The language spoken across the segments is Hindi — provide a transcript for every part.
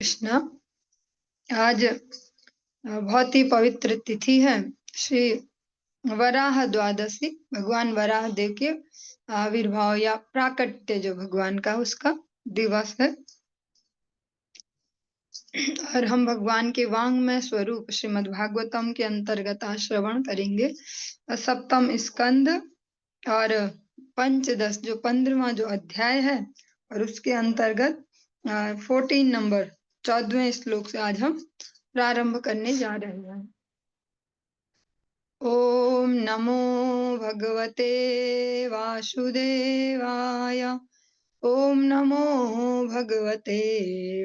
कृष्णा। आज बहुत ही पवित्र तिथि है। श्री वराह द्वादशी, भगवान वराह देव के आविर्भाव या प्राकट्य जो भगवान का उसका दिवस है। और हम भगवान के वांग्मय स्वरूप श्रीमद् भागवतम के अंतर्गत आज श्रवण करेंगे। सप्तम स्कंद और पंचदश जो 15वां जो अध्याय है, और उसके अंतर्गत 14 नंबर 14वें श्लोक से आज हम प्रारंभ करने जा रहे हैं। ओम नमो भगवते वासुदेवाय। ओम नमो भगवते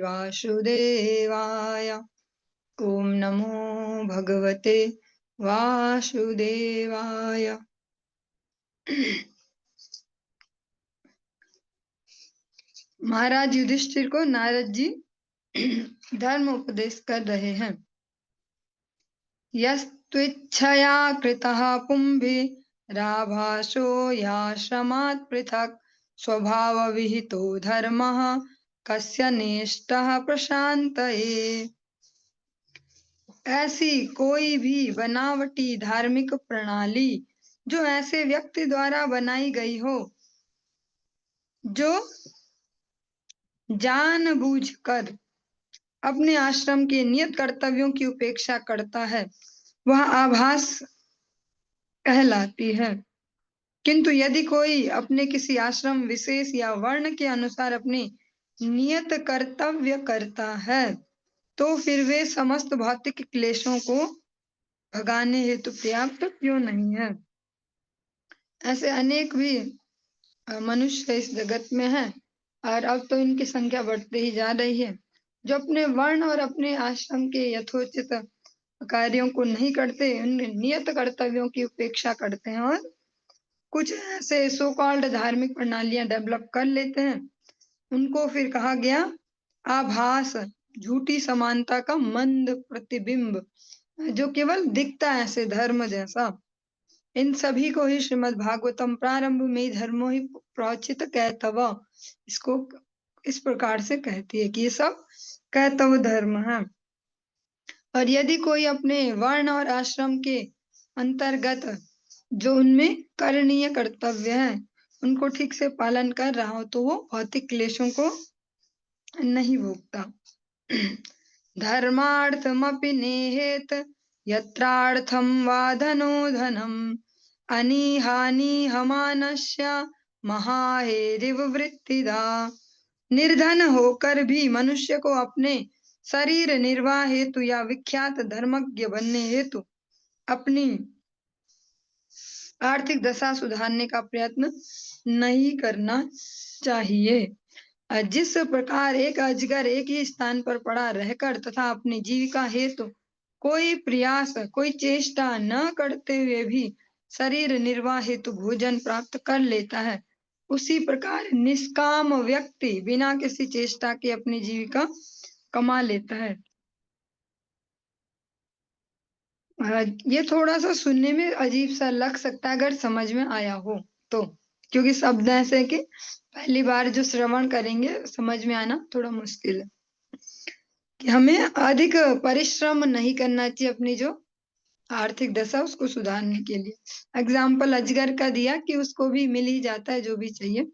वासुदेवाय। ओम नमो भगवते वासुदेवाय। महाराज युधिष्ठिर को नारद जी धर्म उपदेश कर रहे हैं। यस्त्विच्छया कृतः पुंभिराभासो याश्रमात् पृथक् स्वभाव विहितो धर्मः कस्य नेष्टः प्रशान्तये। ऐसी कोई भी बनावटी धार्मिक प्रणाली जो ऐसे व्यक्ति द्वारा बनाई गई हो जो जानबूझकर अपने आश्रम के नियत कर्तव्यों की उपेक्षा करता है, वह आभास कहलाती है। किंतु यदि कोई अपने किसी आश्रम विशेष या वर्ण के अनुसार अपने नियत कर्तव्य करता है, तो फिर वे समस्त भौतिक क्लेशों को भगाने हेतु पर्याप्त क्यों नहीं है। ऐसे अनेक भी मनुष्य इस जगत में हैं, और अब तो इनकी संख्या बढ़ती ही जा रही है, जो अपने वर्ण और अपने आश्रम के यथोचित कार्यों को नहीं करते, उन नियत कर्तव्यों की उपेक्षा करते हैं और कुछ ऐसे सो कॉल्ड धार्मिक प्रणालियां डेवलप कर लेते हैं। उनको फिर कहा गया आभास, झूठी समानता का मंद प्रतिबिंब, जो केवल दिखता है ऐसे धर्म जैसा। इन सभी को ही श्रीमद् भागवतम प्रारंभ में धर्मो ही प्रोचित कहतव, इसको इस प्रकार से कहती है कि ये सब कहतव धर्म है। और यदि कोई अपने वर्ण और आश्रम के अंतर्गत जो उनमें करणीय कर्तव्य है उनको ठीक से पालन कर रहा हो, तो वो भौतिक क्लेशों को नहीं भोगता। धर्मार्थमपि नेहेत यत्रार्थम वा धनो धनम अनिहानि हमानस्य महाहेरिव वृत्तिदा। निर्धन होकर भी मनुष्य को अपने शरीर निर्वाह हेतु या विख्यात धर्मज्ञ बनने हेतु अपनी आर्थिक दशा सुधारने का प्रयत्न नहीं करना चाहिए। जिस प्रकार एक अजगर एक ही स्थान पर पड़ा रहकर तथा अपनी जीविका हेतु कोई प्रयास कोई चेष्टा न करते हुए भी शरीर निर्वाह हेतु भोजन प्राप्त कर लेता है, उसी प्रकार निष्काम व्यक्ति बिना किसी चेष्टा के अपनी जीविका कमा लेता है। ये थोड़ा सा सुनने में अजीब सा लग सकता है अगर समझ में आया हो तो, क्योंकि शब्द ऐसे कि पहली बार जो श्रवण करेंगे समझ में आना थोड़ा मुश्किल है। कि हमें अधिक परिश्रम नहीं करना चाहिए अपनी जो आर्थिक दशा उसको सुधारने के लिए। एग्जाम्पल अजगर का दिया कि उसको भी मिल ही जाता है जो भी चाहिए।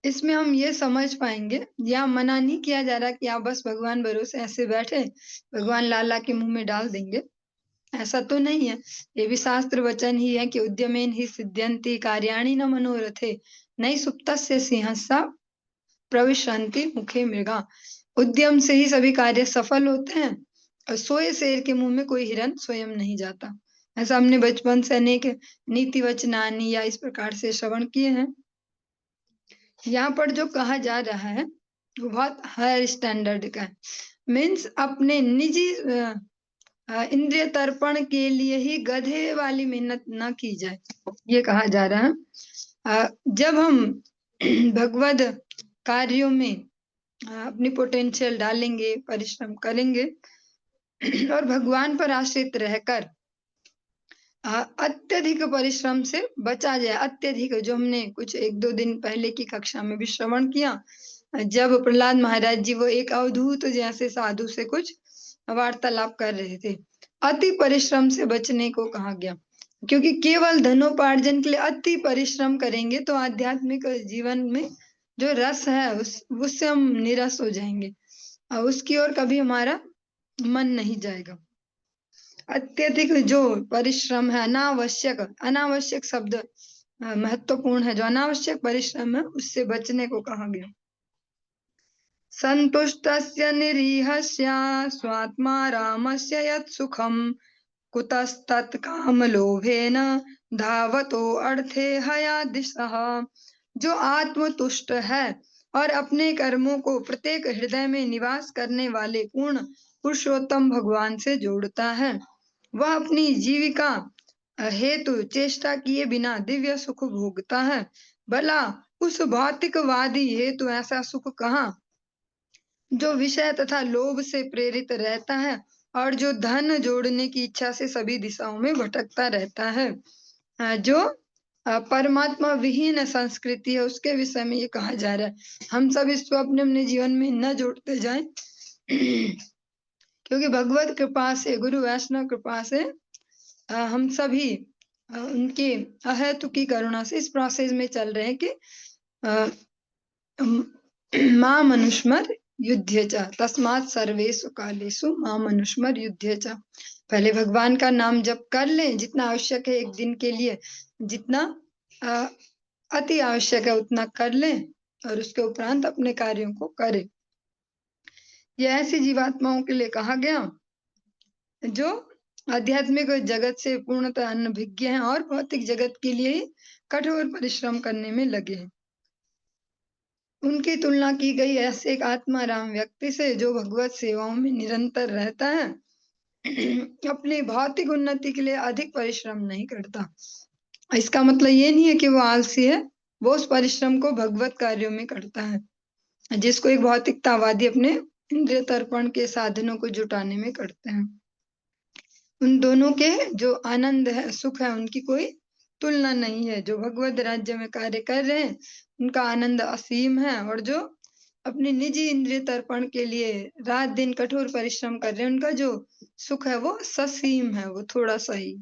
इसमें हम ये समझ पाएंगे, या मना नहीं किया जा रहा कि आप बस भगवान भरोसे ऐसे बैठे, भगवान लाला के मुंह में डाल देंगे, ऐसा तो नहीं है। ये भी शास्त्र वचन ही है कि उद्यमेन ही सिद्ध्यन्ति कार्याणि न मनोरथे नई सुप्तस्य सिंहस्सा प्रविशन्ति मुखे मृगा। उद्यम से ही सभी कार्य सफल होते हैं, और सोए शेर के मुंह में कोई हिरन स्वयं नहीं जाता। ऐसा हमने बचपन से अनेक नीति वचनानी या इस प्रकार से श्रवण किए हैं। यहाँ पर जो कहा जा रहा है वो बहुत हायर स्टैंडर्ड का है। मीन्स अपने निजी इंद्रिय तर्पण के लिए ही गधे वाली मेहनत ना की जाए, ये कहा जा रहा है। जब हम भगवद कार्यों में अपनी पोटेंशियल डालेंगे, परिश्रम करेंगे और भगवान पर आश्रित रहकर अत्यधिक परिश्रम से बचा जाए, अत्यधिक जो हमने कुछ 1-2 दिन पहले की कक्षा में भी श्रवण किया, जब प्रहलाद महाराज जी वो एक अवधूत जैसे साधु से कुछ वार्तालाप कर रहे थे। अति परिश्रम से बचने को कहा गया, क्योंकि केवल धनोपार्जन के लिए अति परिश्रम करेंगे तो आध्यात्मिक जीवन में जो रस है उससे हम निरस हो जाएंगे और उसकी ओर कभी हमारा मन नहीं जाएगा। अत्यधिक जो परिश्रम है, अनावश्यक शब्द महत्वपूर्ण है। जो अनावश्यक परिश्रम है उससे बचने को कहा गया। संतुष्टस्य निरीहस्य स्वात्मा रामस्य यत् सुखम कुतस्तत् कामलोभेन धावतो अर्थे हयादिशः। जो आत्मतुष्ट है और अपने कर्मों को प्रत्येक हृदय में निवास करने वाले पूर्ण पुरुषोत्तम भगवान से जोड़ता है, वह अपनी जीविका हेतु चेष्टा किए बिना दिव्य सुख भोगता है। भला उस भौतिकवादी हेतु ऐसा सुख कहाँ, जो विषय तथा लोभ से प्रेरित रहता है और जो धन जोड़ने की इच्छा से सभी दिशाओं में भटकता रहता है। जो परमात्मा विहीन संस्कृति है उसके विषय में ये कहा जा रहा है, हम सब इसको अपने अपने जीवन में न जोड़ते जाएं क्योंकि भगवत कृपा से, गुरु वैष्णव कृपा से हम सभी उनकी अहेतुकी करुणा से इस प्रोसेस में चल रहे हैं कि मां मनुष्मर युद्ध च तस्मात् सर्वेषु कालेषु मां मनुष्मर युद्ध च। पहले भगवान का नाम जप कर लें जितना आवश्यक है एक दिन के लिए, जितना अति आवश्यक है उतना कर लें और उसके उपरांत अपने कार्यों को करें। यह ऐसी जीवात्माओं के लिए कहा गया जो आध्यात्मिक जगत से पूर्णतः अनभिज्ञ हैं और भौतिक जगत के लिए कठोर परिश्रम करने में लगे हैं। उनकी तुलना की गई ऐसे एक आत्माराम व्यक्ति से जो भगवत सेवाओं में निरंतर रहता है, अपनी भौतिक उन्नति के लिए अधिक परिश्रम नहीं करता। इसका मतलब ये नहीं है कि वो आलसी है, वो उस परिश्रम को भगवत कार्यों में करता है, जिसको एक भौतिकतावादी अपने इंद्रिय तर्पण के साधनों को जुटाने में करते हैं। उन दोनों के जो आनंद है, सुख है, उनकी कोई तुलना नहीं है। जो भगवत राज्य में कार्य कर रहे हैं उनका आनंद असीम है, और जो अपने निजी इंद्रिय तर्पण के लिए रात दिन कठोर परिश्रम कर रहे हैं उनका जो सुख है वो ससीम है, वो थोड़ा सा ही।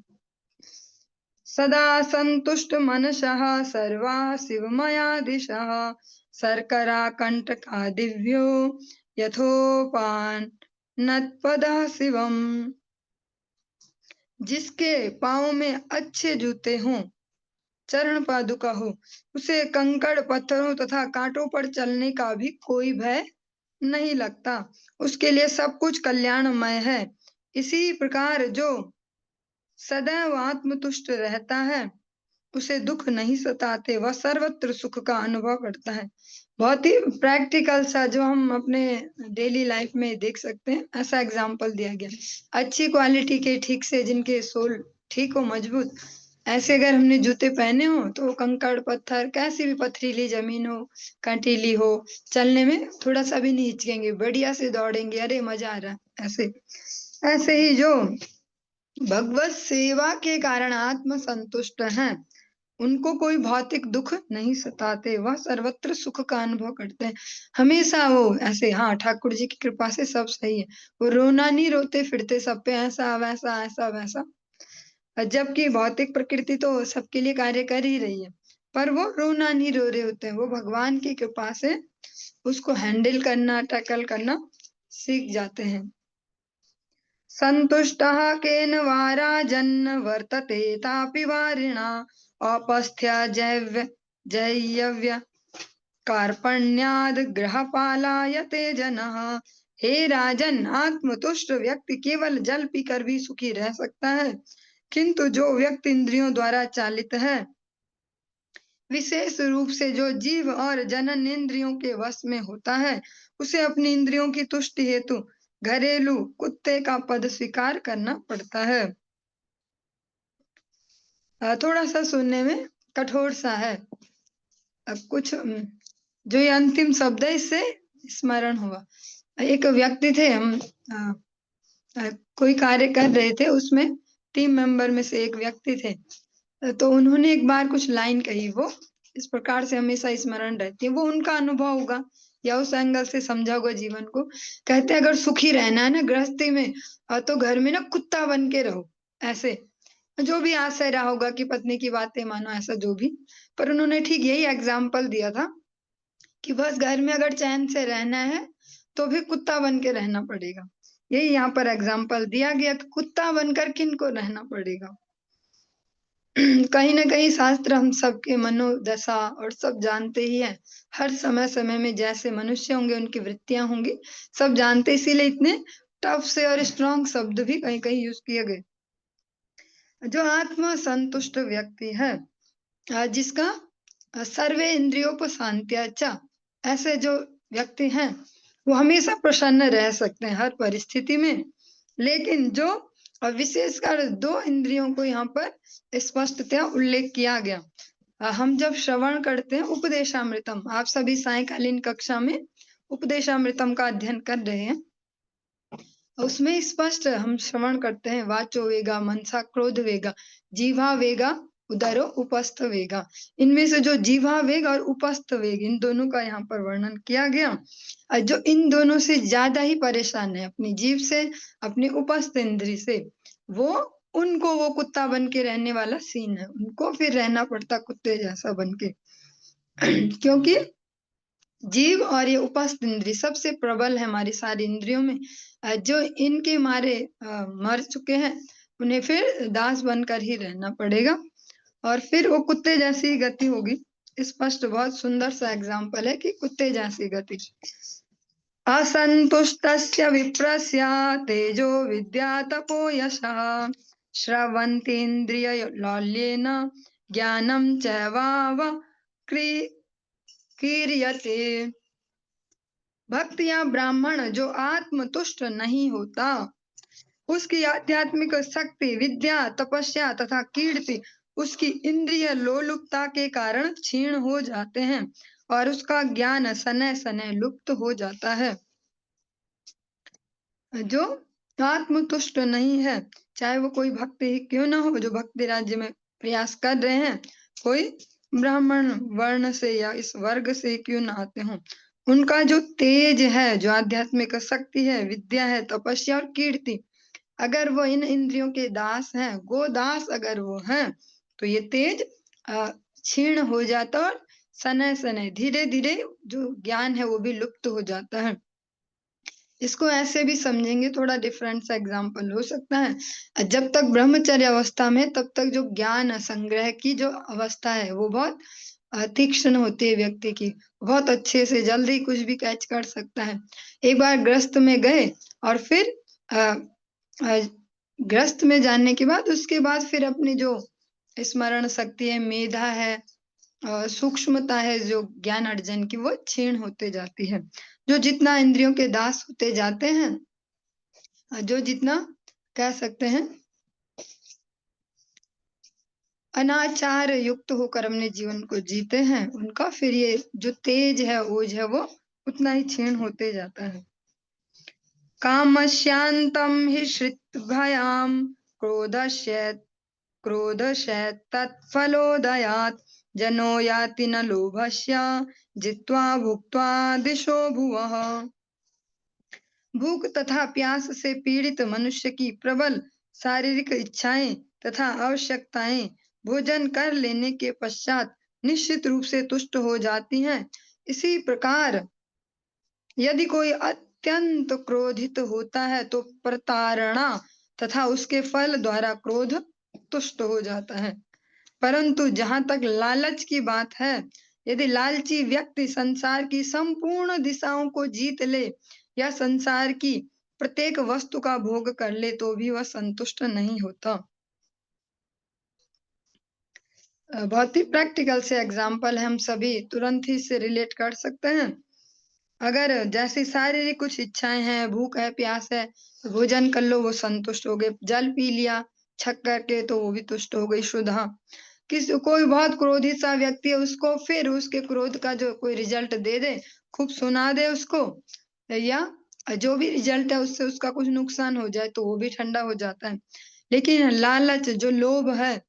सदा संतुष्ट मनसः सर्वा शिवमया दिशः शर्करा कंटका दिव्यो यथोपान नत्पदः शिवम। जिसके पाँव में अच्छे जूते हों, चरण पादुका हो, उसे कंकड़ पत्थरों तथा कांटों पर चलने का भी कोई भय नहीं लगता, उसके लिए सब कुछ कल्याणमय है। इसी प्रकार जो सदैव आत्मतुष्ट रहता है उसे दुख नहीं सताते, वह सर्वत्र सुख का अनुभव करता है। बहुत ही प्रैक्टिकल सा जो हम अपने डेली लाइफ में देख सकते हैं, ऐसा एग्जाम्पल दिया गया। अच्छी क्वालिटी के ठीक से जिनके सोल ठीक हो, मजबूत, ऐसे अगर हमने जूते पहने हो तो कंकड़ पत्थर कैसी भी पथरीली जमीन हो, कंटीली हो, चलने में थोड़ा सा भी नहीं हिचकेंगे, बढ़िया से दौड़ेंगे, अरे मजा आ रहा है। ऐसे ही जो भगवत सेवा के कारण आत्म संतुष्ट हैं उनको कोई भौतिक दुख नहीं सताते, वह सर्वत्र सुख का अनुभव करते हैं हमेशा। वो ऐसे, हाँ, ठाकुर जी की कृपा से सब सही है, वो रोना नहीं रोते फिरते सब पे ऐसा वैसा ऐसा वैसा, जबकि भौतिक प्रकृति तो सबके लिए कार्य कर ही रही है, पर वो रोना नहीं रो रहे होते हैं। वो भगवान की कृपा से उसको हैंडल करना, टैकल करना सीख जाते हैं। संतुष्टः केन वा राजन् वर्तते तापि वारिणा औपस्थ्य जयव्य कार्पण्याद ग्रहपालायते जनः। हे राजन, आत्मतुष्ट व्यक्ति केवल जल पीकर भी सुखी रह सकता है, किंतु जो व्यक्ति इंद्रियों द्वारा चालित है, विशेष रूप से जो जीव और जनन इंद्रियों के वश में होता है, उसे अपनी इंद्रियों की तुष्टि हेतु घरेलू कुत्ते का पद स्वीकार करना पड़ता है। थोड़ा सा सुनने में कठोर सा है। अब कुछ जो ये अंतिम शब्द है इससे स्मरण हुआ। एक व्यक्ति थे, हम कोई कार्य कर रहे थे, उसमें टीम मेंबर में से एक व्यक्ति थे, तो उन्होंने एक बार कुछ लाइन कही, वो इस प्रकार से हमेशा स्मरण रहती है, वो उनका अनुभव होगा। या उस एंगल से समझा होगा जीवन को। कहते हैं अगर सुखी रहना है ना गृहस्थी में, तो घर में ना कुत्ता बन के रहो, ऐसे। जो भी आशय रहा होगा कि पत्नी की बातें मानो, ऐसा जो भी। पर उन्होंने ठीक यही एग्जाम्पल दिया था कि बस घर में अगर चैन से रहना है तो भी कुत्ता बन के रहना पड़ेगा। यही यहाँ पर एग्जाम्पल दिया गया, तो कुत्ता बनकर किनको रहना पड़ेगा। कहीं न कहीं शास्त्र हम सबके मनोदशा और सब जानते ही हैं। हर समय-समय में जैसे मनुष्य होंगे, उनकी वृत्तियाँ होंगी, सब जानते, इसीलिए इतने टफ से और स्ट्रॉन्ग शब्द भी कहीं-कहीं यूज़ किए गए। जो आत्म संतुष्ट व्यक्ति है, जिसका सर्वे इंद्रियोपशांत्या च, ऐसे जो व्यक्ति हैं, वो हमेशा प्रसन्न रह सकते हैं हर परिस्थिति में। लेकिन जो विशेषकर 2 इंद्रियों को यहाँ पर स्पष्टतया उल्लेख किया गया। हम जब श्रवण करते हैं उपदेशामृतम, आप सभी सायंकालीन कक्षा में उपदेशामृतम का अध्ययन कर रहे हैं। उसमें स्पष्ट हम श्रवण करते हैं, वाचो वेगा, मनसा क्रोध वेगा, जीवा वेगा, उदरो उपस्थ वेगा। इनमें से जो जीवा वेग और उपस्थ वेग, इन दोनों का यहाँ पर वर्णन किया गया। जो इन दोनों से ज्यादा ही परेशान है, अपनी जीभ से, अपनी उपस्थ इंद्री से, उनको वो कुत्ता बन के रहने वाला सीन है। उनको फिर रहना पड़ता कुत्ते जैसा बन के। क्योंकि जीव और ये उपस्थ इंद्री सबसे प्रबल है हमारी सारी इंद्रियों में। जो इनके मारे मर चुके हैं, उन्हें फिर दास बनकर ही रहना पड़ेगा और फिर वो कुत्ते जैसी ही गति होगी। स्पष्ट, बहुत सुंदर सा एग्जाम्पल है कि कुत्ते जैसी गति। असंतुष्टस्य विप्रस्य तेजो विद्या तपो यशः श्रवन्तीन्द्रिय लौल्येन ज्ञानं चैवाव क्रीयते। भक्त या ब्राह्मण जो आत्मतुष्ट नहीं होता, उसकी आध्यात्मिक शक्ति, विद्या, तपस्या तथा कीर्ति उसकी इंद्रिय लोलुपता के कारण क्षीण हो जाते हैं और उसका ज्ञान सने सने लुप्त हो जाता है। जो आत्मतुष्ट नहीं है, चाहे वो कोई भक्त ही क्यों ना हो, जो भक्ति राज्य में प्रयास कर रहे हैं, कोई ब्राह्मण वर्ण से या इस वर्ग से क्यों ना आते हों, उनका जो तेज है, जो आध्यात्मिक शक्ति है, विद्या है, तपस्या और कीर्ति, अगर वो इन इंद्रियों के दास हैं, गोदास अगर वो हैं, तो ये तेज क्षीण हो जाता और सने सने धीरे धीरे जो ज्ञान है वो भी लुप्त हो जाता है। इसको ऐसे भी समझेंगे, थोड़ा डिफरेंट सा एग्जाम्पल हो सकता है। जब तक ब्रह्मचर्य अवस्था में, तब तक जो ज्ञान संग्रह की जो अवस्था है वो बहुत तीक्ष्ण होती है व्यक्ति की, बहुत अच्छे से जल्दी कुछ भी कैच कर सकता है। एक बार ग्रस्त में गए और फिर ग्रस्त में जाने के बाद, उसके बाद फिर अपनी जो स्मरण शक्ति है, मेधा है, सूक्ष्मता है, जो ज्ञान अर्जन की, वो क्षीण होते जाती है। जो जितना इंद्रियों के दास होते जाते हैं, जो जितना कह सकते हैं अनाचार युक्त होकर अपने जीवन को जीते हैं, उनका फिर ये जो तेज है, ओज है, वो उतना ही क्षीण होते जाता है। कामस्यान्तं हि श्रितभयां क्रोधस्य तत्फलोदयात् जनो याति न लोभस्य जित्वा भुक्त्वा दिशो भुवः। भूख तथा प्यास से पीड़ित मनुष्य की प्रबल शारीरिक इच्छाएं तथा आवश्यकताएं भोजन कर लेने के पश्चात निश्चित रूप से तुष्ट हो जाती हैं। इसी प्रकार यदि कोई अत्यंत क्रोधित होता है तो प्रताड़ना तथा उसके फल द्वारा क्रोध तुष्ट हो जाता है। परंतु जहां तक लालच की बात है, यदि लालची व्यक्ति संसार की संपूर्ण दिशाओं को जीत ले या संसार की प्रत्येक वस्तु का भोग कर ले, तो भी वह संतुष्ट नहीं होता। बहुत ही प्रैक्टिकल से एग्जाम्पल है, हम सभी तुरंत ही इससे रिलेट कर सकते हैं। अगर जैसी शारीरिक कुछ इच्छाएं हैं, भूख है, प्यास है, तो भोजन कर लो, वो संतुष्ट हो गए। जल पी लिया छक करके, तो वो भी तुष्ट हो गई, शुद्ध। कोई बहुत क्रोधित सा व्यक्ति है, उसको फिर उसके क्रोध का जो कोई रिजल्ट दे दे, खूब सुना दे उसको, या जो भी रिजल्ट है उससे उसका कुछ नुकसान हो जाए, तो वो भी ठंडा हो जाता है। लेकिन लालच, जो लोभ है,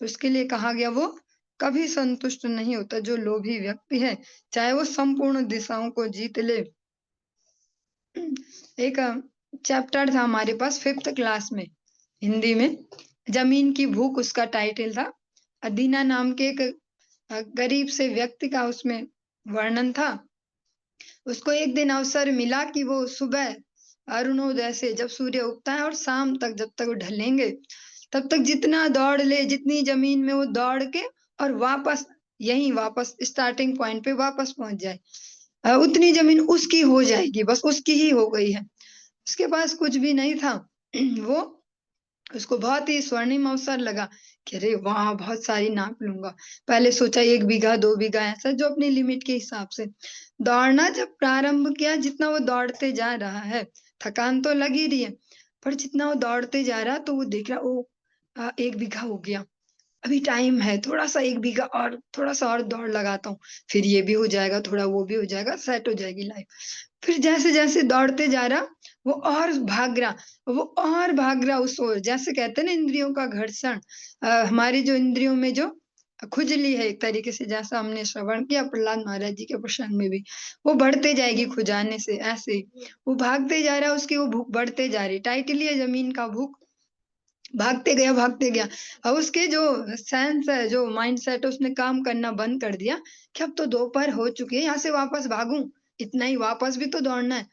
उसके लिए कहा गया वो कभी संतुष्ट नहीं होता। जो लोभी व्यक्ति है, चाहे वो संपूर्ण दिशाओं को जीत ले। एक चैप्टर था हमारे पास 5th क्लास में, हिंदी में, जमीन की भूख उसका टाइटल था। अदीना नाम के एक गरीब से व्यक्ति का उसमें वर्णन था। उसको एक दिन अवसर मिला कि वो सुबह अरुणोदय से जब सूर्य उगता है और शाम तक जब तक वो ढलेंगे, तब तक जितना दौड़ ले, जितनी जमीन में वो दौड़ के और वापस वापस स्टार्टिंग पॉइंट पे वापस पहुंच जाए, उतनी जमीन उसकी हो जाएगी, बस उसकी ही हो गई है। उसके पास कुछ भी नहीं था। वो उसको बहुत ही स्वर्णिम अवसर लगा कि अरे वहां बहुत सारी नाप लूंगा। पहले सोचा 1 बीघा 2 बीघा, ऐसा जो अपनी लिमिट के हिसाब से दौड़ना जब प्रारंभ किया। जितना वो दौड़ते जा रहा है, थकान तो लगी रही है, पर जितना वो दौड़ते जा रहा तो वो देख रहा, ओ 1 बीघा हो गया, अभी टाइम है, थोड़ा सा 1 बीघा और, थोड़ा सा और दौड़ लगाता हूँ, फिर ये भी हो जाएगा, थोड़ा वो भी हो जाएगा, सेट हो जाएगी लाइफ। फिर जैसे-जैसे दौड़ते जा रहा, वो और भाग रहा, वो और भाग रहा उस ओर। जैसे कहते हैं ना इंद्रियों का घर्षण, हमारी जो इंद्रियों में जो खुजली है एक तरीके से, जैसा हमने श्रवण किया प्रहलाद महाराज जी के प्रसंग में भी, वो बढ़ते जाएगी खुजाने से, ऐसे ही। वो भागते जा रहा, उसकी वो भूख बढ़ते जा रही। टाइटल ही है जमीन का भूख। भागते गया, भागते गया। अब उसके जो सेंस है, जो माइंडसेट है, उसने काम करना बंद कर दिया कि अब तो दोपहर हो चुकी है, यहाँ से वापस भागूं, इतना ही, वापस भी तो दौड़ना है।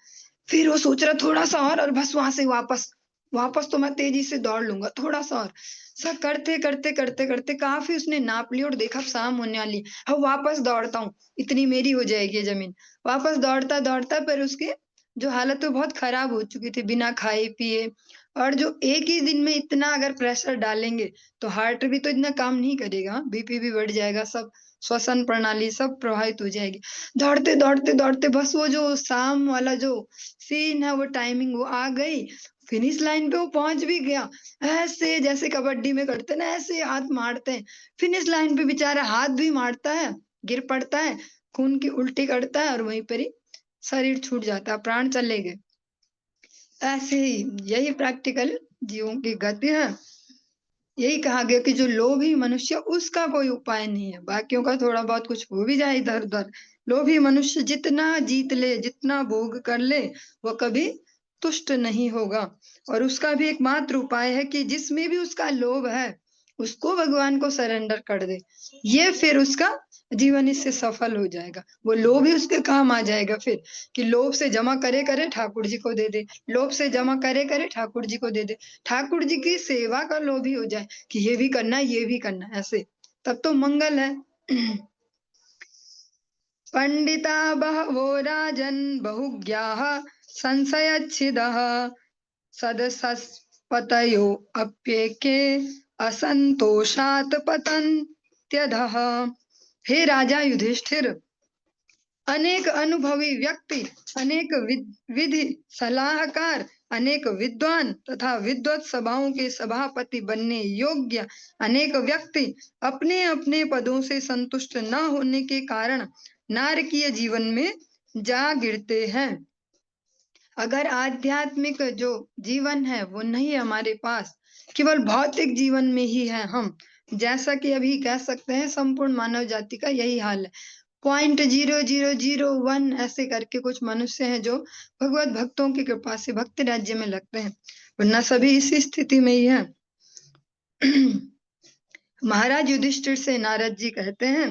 फिर वो सोच रहा थोड़ा सा और बस वहां से वापस, वापस तो मैं तेजी से दौड़ लूंगा, थोड़ा सा और। सब करते करते करते करते काफी उसने नाप ली और देखा शाम होने वाली। अब वापस दौड़ता हूँ, इतनी मेरी हो जाएगी जमीन। वापस दौड़ता दौड़ता, पर उसकी जो हालत तो बहुत खराब हो चुकी थी, बिना खाए पिए। और जो एक ही दिन में इतना अगर प्रेशर डालेंगे, तो हार्ट भी तो इतना काम नहीं करेगा, बीपी भी बढ़ जाएगा, सब श्वसन प्रणाली सब प्रभावित हो जाएगी। दौड़ते दौड़ते दौड़ते बस वो जो शाम वाला जो सीन है, वो टाइमिंग वो आ गई, फिनिश लाइन पे वो पहुंच भी गया। ऐसे जैसे कबड्डी में करते ना, ऐसे हाथ मारते हैं, फिनिश लाइन पे बेचारा हाथ भी मारता है, गिर पड़ता है, खून की उल्टी करता है और वहीं पर ही शरीर छूट जाता है, प्राण चले गए। ऐसे ही यही प्रैक्टिकल जीवों की गति है। यही कहा गया कि जो लोभी मनुष्य, उसका कोई उपाय नहीं है। बाकियों का थोड़ा बहुत कुछ हो भी जाए इधर उधर, लोभी मनुष्य जितना जीत ले, जितना भोग कर ले, वो कभी तुष्ट नहीं होगा। और उसका भी एकमात्र उपाय है कि जिसमें भी उसका लोभ है, उसको भगवान को सरेंडर कर दे। ये फिर उसका जीवन इससे सफल हो जाएगा। वो लोभ ही उसके काम आ जाएगा फिर, कि लोभ से जमा करे करे ठाकुर जी को दे दे, लोभ से जमा करे करे ठाकुर जी को दे दे, ठाकुर जी की सेवा का लोभी हो जाए कि ये भी करना है, ये भी करना है, ऐसे तब तो मंगल है। पंडिता बहवो राजन् बहुज्ञाः संशयच्छिदः सदसस्पतयो अप्येके असंतोषात् पतन्त्यधः। हे राजा युधिष्ठिर, अनेक अनुभवी व्यक्ति, अनेक विधि सलाहकार, अनेक विद्वान तथा विद्वत सभाओं के सभापति बनने योग्य अनेक व्यक्ति अपने अपने पदों से संतुष्ट न होने के कारण नारकीय जीवन में जा गिरते हैं। अगर आध्यात्मिक जो जीवन है वो नहीं है हमारे पास, केवल भौतिक जीवन में ही है हम, जैसा कि अभी कह सकते हैं संपूर्ण मानव जाति का यही हाल है। 0.0001 ऐसे करके कुछ मनुष्य हैं जो भगवत भक्तों की कृपा से भक्ति राज्य में लगते हैं, वरना सभी इसी स्थिति में ही है। महाराज युधिष्ठिर से नारद जी कहते हैं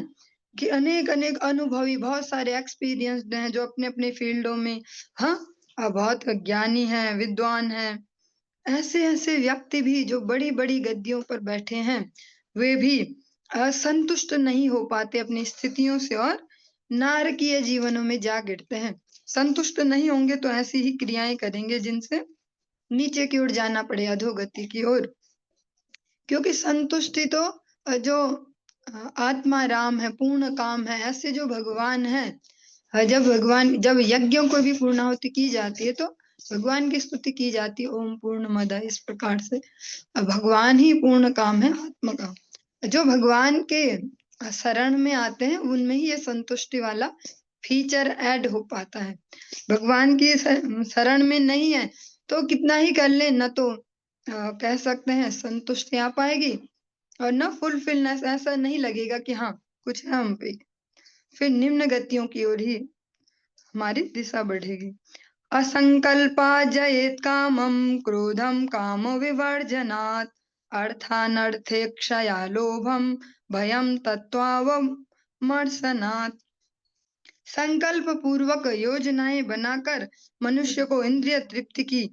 कि अनेक अनेक अनुभवी, बहुत सारे एक्सपीरियंस्ड हैं जो अपने अपने फील्डों में, हाँ, बहुत ज्ञानी हैं, विद्वान हैं। ऐसे ऐसे व्यक्ति भी जो बड़ी बड़ी गद्दियों पर बैठे हैं, वे भी असंतुष्ट नहीं हो पाते अपनी स्थितियों से और नारकीय जीवनों में जा गिरते हैं। संतुष्ट नहीं होंगे तो ऐसी ही क्रियाएं करेंगे जिनसे नीचे की ओर जाना पड़े, अधोगति की ओर। क्योंकि संतुष्टि तो जो आत्मा राम है, पूर्ण काम है, ऐसे जो भगवान है, जब यज्ञों को भी पूर्णाहुति की जाती है तो भगवान की स्तुति की जाती है, ओम पूर्णमद, इस प्रकार से। भगवान ही पूर्ण काम है आत्मा का। जो भगवान के शरण में आते हैं उनमें ही ये संतुष्टि वाला फीचर ऐड हो पाता है। भगवान की शरण में नहीं है तो कितना ही कर ले, न तो कह सकते हैं संतुष्टि आ पाएगी, और न फुलफिलनेस, ऐसा नहीं लगेगा कि हाँ कुछ है हम पे। फिर निम्न गतियों की ओर ही हमारी दिशा बढ़ेगी। असंकल्पा जयेत कामम क्रोधम काम विवर्जनात् अर्थानर्थे क्षया लोभम भयम तत्त्वावमर्शनात्। संकल्प पूर्वक योजनाएं बनाकर मनुष्य को इंद्रिय तृप्ति की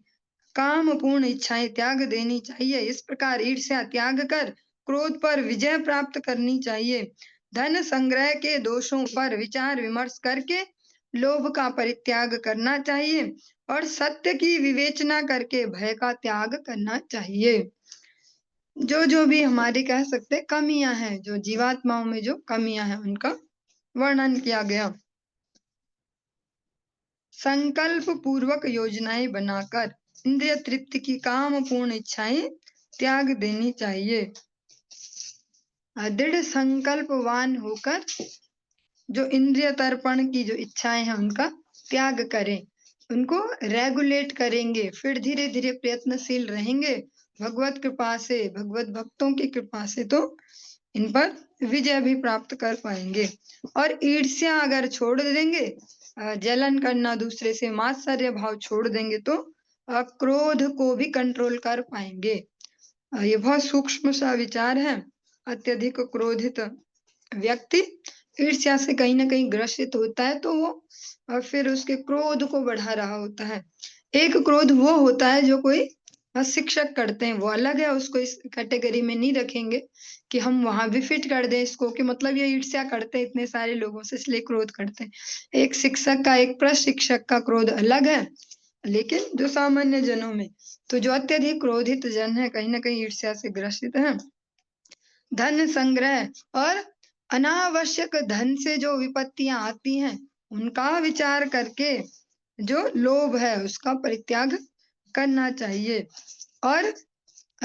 काम पूर्ण इच्छाएं त्याग देनी चाहिए। इस प्रकार ईर्ष्या त्याग कर क्रोध पर विजय प्राप्त करनी चाहिए। धन संग्रह के दोषों पर विचार विमर्श करके लोभ का परित्याग करना चाहिए और सत्य की विवेचना करके भय का त्याग करना चाहिए। जो भी हमारे कह सकते कमियां हैं, जो जीवात्माओं में जो कमियां हैं उनका वर्णन किया गया। संकल्प पूर्वक योजनाएं बनाकर इंद्रिय तृप्ति की काम पूर्ण इच्छाएं त्याग देनी चाहिए। दृढ़ संकल्पवान होकर जो इंद्रिय तर्पण की जो इच्छाएं हैं उनका त्याग करें, उनको रेगुलेट करेंगे, फिर धीरे धीरे प्रयत्नशील रहेंगे भगवत कृपा से, भगवत भक्तों की कृपा से तो इन पर विजय भी प्राप्त कर पाएंगे। और ईर्ष्या अगर छोड़ देंगे, जलन करना दूसरे से, मात्सर्य भाव छोड़ देंगे तो क्रोध को भी कंट्रोल कर पाएंगे। ये बहुत सूक्ष्म सा विचार है। अत्यधिक क्रोधित व्यक्ति ईर्ष्या से कहीं ना कहीं ग्रसित होता है तो वो फिर उसके क्रोध को बढ़ा रहा होता है। एक क्रोध वो होता है जो कोई शिक्षक करते हैं, वो अलग है, उसको इस कैटेगरी में नहीं रखेंगे कि हम वहां भी फिट कर दें इसको कि मतलब ये ईर्ष्या करते हैं इतने सारे लोगों से इसलिए क्रोध करते हैं। एक शिक्षक का, एक प्रशिक्षक का क्रोध अलग है। लेकिन जो सामान्य जनों में, तो जो अत्यधिक क्रोधित जन है कहीं ना कहीं ईर्ष्या से ग्रसित है। धन संग्रह और अनावश्यक धन से जो विपत्तियां आती हैं उनका विचार करके जो लोभ है उसका परित्याग करना चाहिए और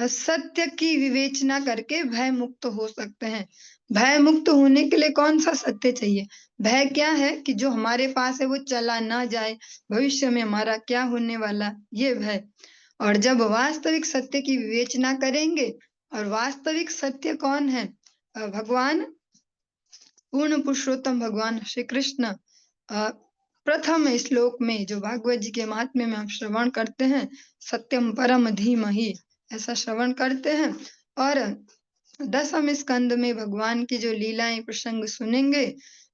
सत्य की विवेचना करके भय मुक्त हो सकते हैं। भय मुक्त होने के लिए कौन सा सत्य चाहिए? भय क्या है कि जो हमारे पास है वो चला ना जाए, भविष्य में हमारा क्या होने वाला, ये भय। और जब वास्तविक सत्य की विवेचना करेंगे, और वास्तविक सत्य कौन है? भगवान पूर्ण पुरुषोत्तम भगवान श्री कृष्ण प्रथम श्लोक में जो भागवत जी के महात्म्य में हम श्रवण करते हैं, सत्यम परम धीमहि, ऐसा श्रवण करते हैं। और 10वें स्कंद में भगवान की जो लीलाएं प्रसंग सुनेंगे,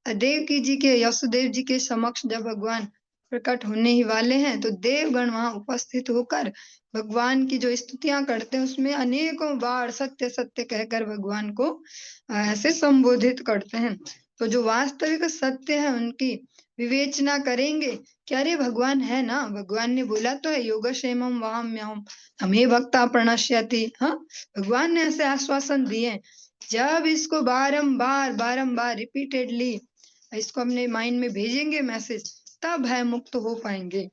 देवकी जी के, यशोदेव जी के समक्ष जब भगवान प्रकट होने ही वाले हैं तो देवगण वहां उपस्थित होकर भगवान की जो स्तुतियां करते हैं उसमें अनेकों बार सत्य सत्य कहकर भगवान को ऐसे संबोधित करते हैं। तो जो वास्तविक सत्य है उनकी विवेचना करेंगे कि अरे भगवान है ना, भगवान ने बोला तो है योगक्षेमम वहाम्यहम् हमें भक्ता प्रणश्यति। हाँ, भगवान ने ऐसे आश्वासन दिए। जब इसको बारंबार बारंबार रिपीटेडली इसको अपने माइंड में भेजेंगे मैसेज, तब है मुक्त हो पाएंगे।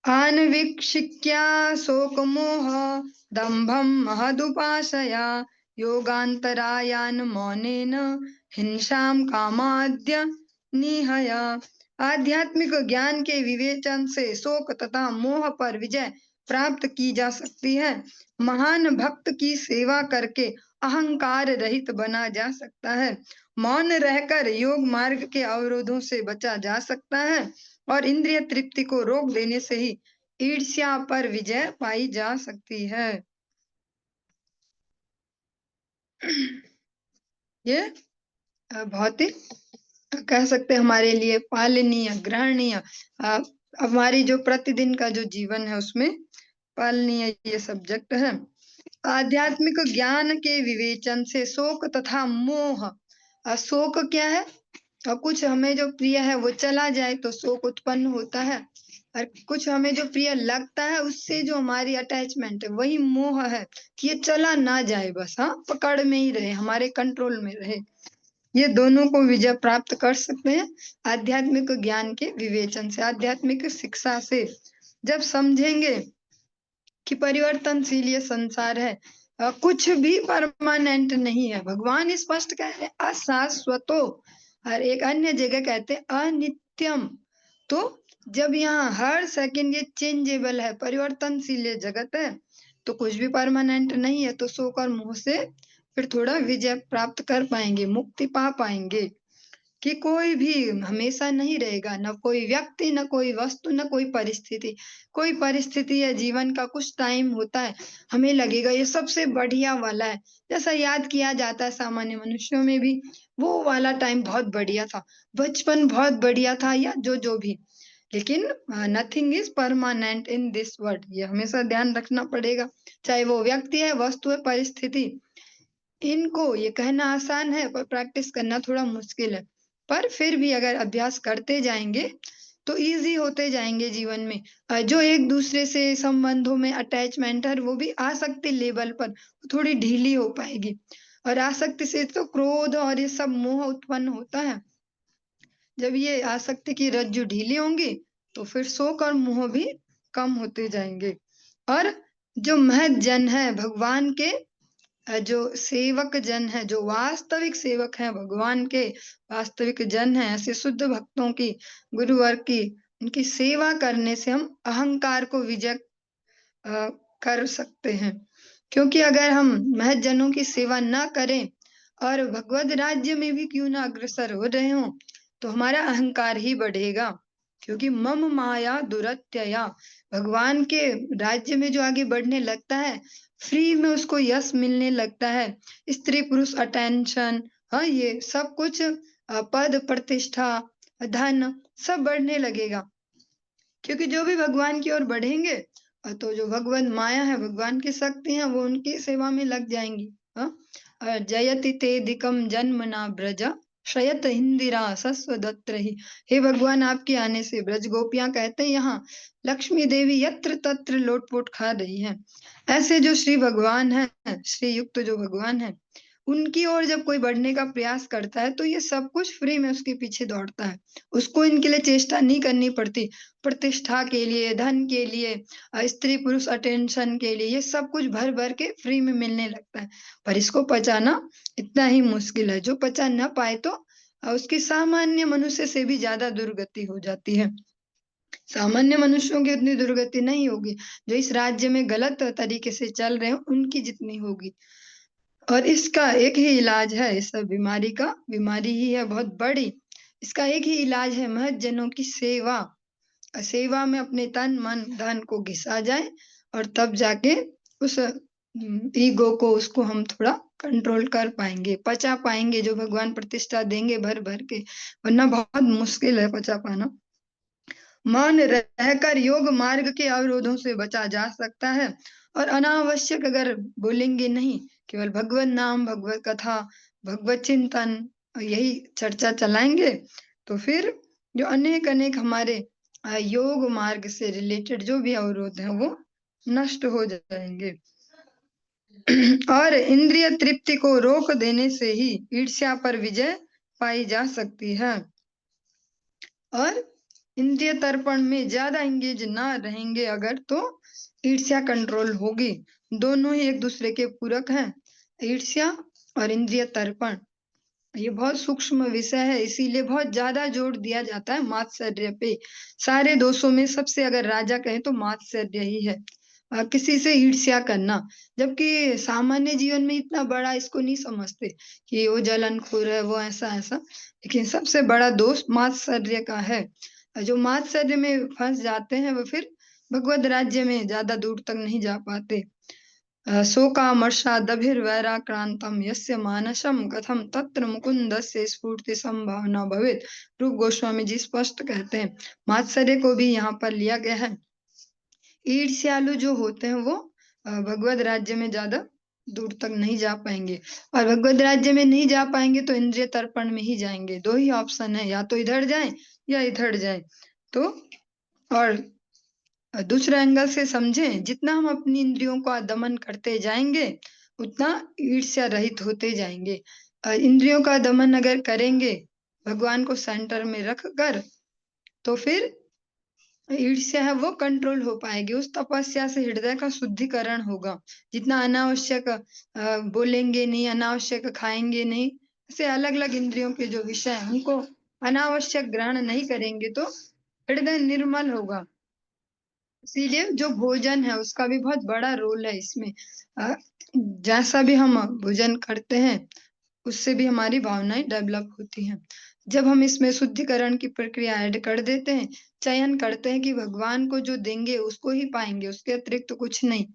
अनविक्षिक्या शोकमोह दम्भं महदुपासया योगान्तरायान मौनेन हिंसां कामाद्य निहय। आध्यात्मिक ज्ञान के विवेचन से शोक तथा मोह पर विजय प्राप्त की जा सकती है। महान भक्त की सेवा करके अहंकार रहित बना जा सकता है। मौन रहकर योग मार्ग के अवरोधों से बचा जा सकता है और इंद्रिय तृप्ति को रोक देने से ही ईर्ष्या पर विजय पाई जा सकती है। ये बहुत ही कह सकते हैं हमारे लिए पालनीय, ग्रहणीय, हमारी जो प्रतिदिन का जो जीवन है उसमें पालनीय ये सब्जेक्ट है। आध्यात्मिक ज्ञान के विवेचन से शोक तथा मोह, शोक क्या है? और कुछ हमें जो प्रिय है वो चला जाए तो शोक उत्पन्न होता है, और कुछ हमें जो प्रिय लगता है उससे जो हमारी अटैचमेंट है वही मोह है कि ये चला ना जाए, बस हाँ पकड़ में ही रहे, हमारे कंट्रोल में रहे। ये दोनों को विजय प्राप्त कर सकते हैं आध्यात्मिक ज्ञान के विवेचन से, आध्यात्मिक शिक्षा से। जब समझेंगे कि परिवर्तनशील ये संसार है, कुछ भी परमानेंट नहीं है, भगवान स्पष्ट कह रहे हैं अशाश्वतो, और एक अन्य जगह कहते हैं अनित्यम। तो जब यहाँ हर सेकंड ये चेंजेबल है, परिवर्तनशील ये जगत है, तो कुछ भी परमानेंट नहीं है, तो शोक और मोह से फिर थोड़ा विजय प्राप्त कर पाएंगे, मुक्ति पा पाएंगे कि कोई भी हमेशा नहीं रहेगा, न कोई व्यक्ति, न कोई वस्तु, न कोई परिस्थिति। कोई परिस्थिति या जीवन का कुछ टाइम होता है, हमें लगेगा ये सबसे बढ़िया वाला है। जैसा याद किया जाता है सामान्य मनुष्यों में भी, वो वाला टाइम बहुत बढ़िया था, बचपन बहुत बढ़िया था या जो भी। लेकिन nothing is permanent in this world, ये हमेशा ध्यान रखना पड़ेगा। चाहे वो व्यक्ति है, वस्तु है, परिस्थिति, इनको ये कहना आसान है पर प्रैक्टिस करना थोड़ा मुश्किल है। पर फिर भी अगर अभ्यास करते जाएंगे तो इजी होते जाएंगे जीवन में। जो एक दूसरे से संबंधों में अटैचमेंट है वो भी आसक्ति लेवल पर थोड़ी ढीली हो पाएगी। और आसक्ति से तो क्रोध और ये सब मोह उत्पन्न होता है। जब ये आसक्ति की रज्जु ढीली होंगी तो फिर शोक और मोह भी कम होते जाएंगे। और जो महत जन है भगवान के, जो सेवक जन है, जो वास्तविक सेवक है भगवान के, वास्तविक जन है, ऐसे शुद्ध भक्तों की, गुरुवर की, उनकी सेवा करने से हम अहंकार को विजय कर सकते हैं। क्योंकि अगर हम महत जनों की सेवा न करें और भगवत राज्य में भी क्यों ना अग्रसर हो रहे हो, तो हमारा अहंकार ही बढ़ेगा। क्योंकि मम माया दुरत्यया, भगवान के राज्य में जो आगे बढ़ने लगता है, फ्री में उसको यश मिलने लगता है, स्त्री पुरुष अटेंशन, हाँ ये सब कुछ, पद प्रतिष्ठा, धन, सब बढ़ने लगेगा। क्योंकि जो भी भगवान की ओर बढ़ेंगे, तो जो भगवान माया है, भगवान की शक्ति है, वो उनकी सेवा में लग जाएंगी। जयति तेदिकम जन्मना ब्रज शयत इंदिरा सस्वदत्र ही। हे भगवान, आपके आने से ब्रज गोपियां कहते हैं यहाँ लक्ष्मी देवी यत्र तत्र लोटपोट खा रही है। ऐसे जो श्री भगवान है, श्री युक्त जो भगवान है, उनकी ओर जब कोई बढ़ने का प्रयास करता है तो ये सब कुछ फ्री में उसके पीछे दौड़ता है। उसको इनके लिए चेष्टा नहीं करनी पड़ती। प्रतिष्ठा के लिए, धन के लिए, स्त्री पुरुष अटेंशन के लिए, ये सब कुछ भर भर के फ्री में मिलने लगता है। पर इसको पचाना इतना ही मुश्किल है। जो पचा न पाए तो उसकी सामान्य मनुष्य से भी ज्यादा दुर्गति हो जाती है। सामान्य मनुष्यों की उतनी दुर्गति नहीं होगी, जो इस राज्य में गलत तरीके से चल रहे हैं उनकी जितनी होगी। और इसका एक ही इलाज है, इस बीमारी का, बीमारी ही है बहुत बड़ी। इसका एक ही इलाज है, महत जनों की सेवा। सेवा में अपने तन मन धन को घिसा जाए और तब जाके उस ईगो को, उसको हम थोड़ा कंट्रोल कर पाएंगे, पचा पाएंगे, जो भगवान प्रतिष्ठा देंगे भर भर के। वरना बहुत मुश्किल है पचा पाना। मौन रहकर योग मार्ग के अवरोधों से बचा जा सकता है। और अनावश्यक अगर बोलेंगे नहीं, केवल भगवत नाम, भगवत कथा, भगवत चिंतन, यही चर्चा चलाएंगे, तो फिर जो अनेक अनेक हमारे योग मार्ग से रिलेटेड जो भी अवरोध हैं वो नष्ट हो जाएंगे। और इंद्रिय तृप्ति को रोक देने से ही ईर्ष्या पर विजय पाई जा सकती है। और इंद्रिय तर्पण में ज्यादा एंगेज ना रहेंगे अगर, तो ईर्ष्या कंट्रोल होगी। दोनों ही एक दूसरे के पूरक हैं, ईर्ष्या और इंद्रिय तर्पण। ये बहुत सूक्ष्म विषय है, इसीलिए बहुत ज्यादा जोर दिया जाता है मात्सर्य पे। सारे दोषों में सबसे अगर राजा कहे तो मात्सर्य ही है, किसी से ईर्ष्या करना। जबकि सामान्य जीवन में इतना बड़ा इसको नहीं समझते कि वो जलनखोर है, वो ऐसा ऐसा। लेकिन सबसे बड़ा दोष मात्सर्य का है। जो मात्सर्य में फंस जाते हैं वो फिर भगवत राज्य में ज्यादा दूर तक नहीं जा पाते। शोकामर्षादभिर्वैराक्रांतं यस्य मानसं कथम तत्र मुकुंदस्य स्फूर्ति संभावना भवेत्। रूप गोस्वामी जी स्पष्ट कहते हैं। मात्सर्य को भी यहाँ पर लिया गया है। ईर्ष्यालु जो होते हैं वो भगवत राज्य में ज्यादा दूर तक नहीं जा पाएंगे। और भगवत राज्य में नहीं जा पाएंगे तो इंद्रिय तर्पण में ही जाएंगे। दो ही ऑप्शन है, या तो इधर जाएं या इधर जाएं। तो और दूसरे एंगल से समझें, जितना हम अपनी इंद्रियों का दमन करते जाएंगे उतना ईर्ष्या रहित होते जाएंगे। इंद्रियों का दमन अगर करेंगे भगवान को सेंटर में रख कर, तो फिर ईर्ष्या है वो कंट्रोल हो पाएगी। उस तपस्या से हृदय का शुद्धिकरण होगा। जितना अनावश्यक बोलेंगे नहीं, अनावश्यक खाएंगे नहीं, ऐसे अलग अलग इंद्रियों के जो विषय हैं उनको अनावश्यक ग्रहण नहीं करेंगे तो हृदय निर्मल होगा। इसीलिए जो भोजन है उसका भी बहुत बड़ा रोल है इसमें। अ, जैसा भी हम भोजन करते हैं, उससे भी हमारी भावनाएँ डेवलप होती हैं। जब हम इसमें शुद्धिकरण की प्रक्रिया ऐड कर देते हैं, चयन करते हैं कि भगवान को जो देंगे उसको ही पाएँगे, उसके अतिरिक्त तो कुछ नहीं।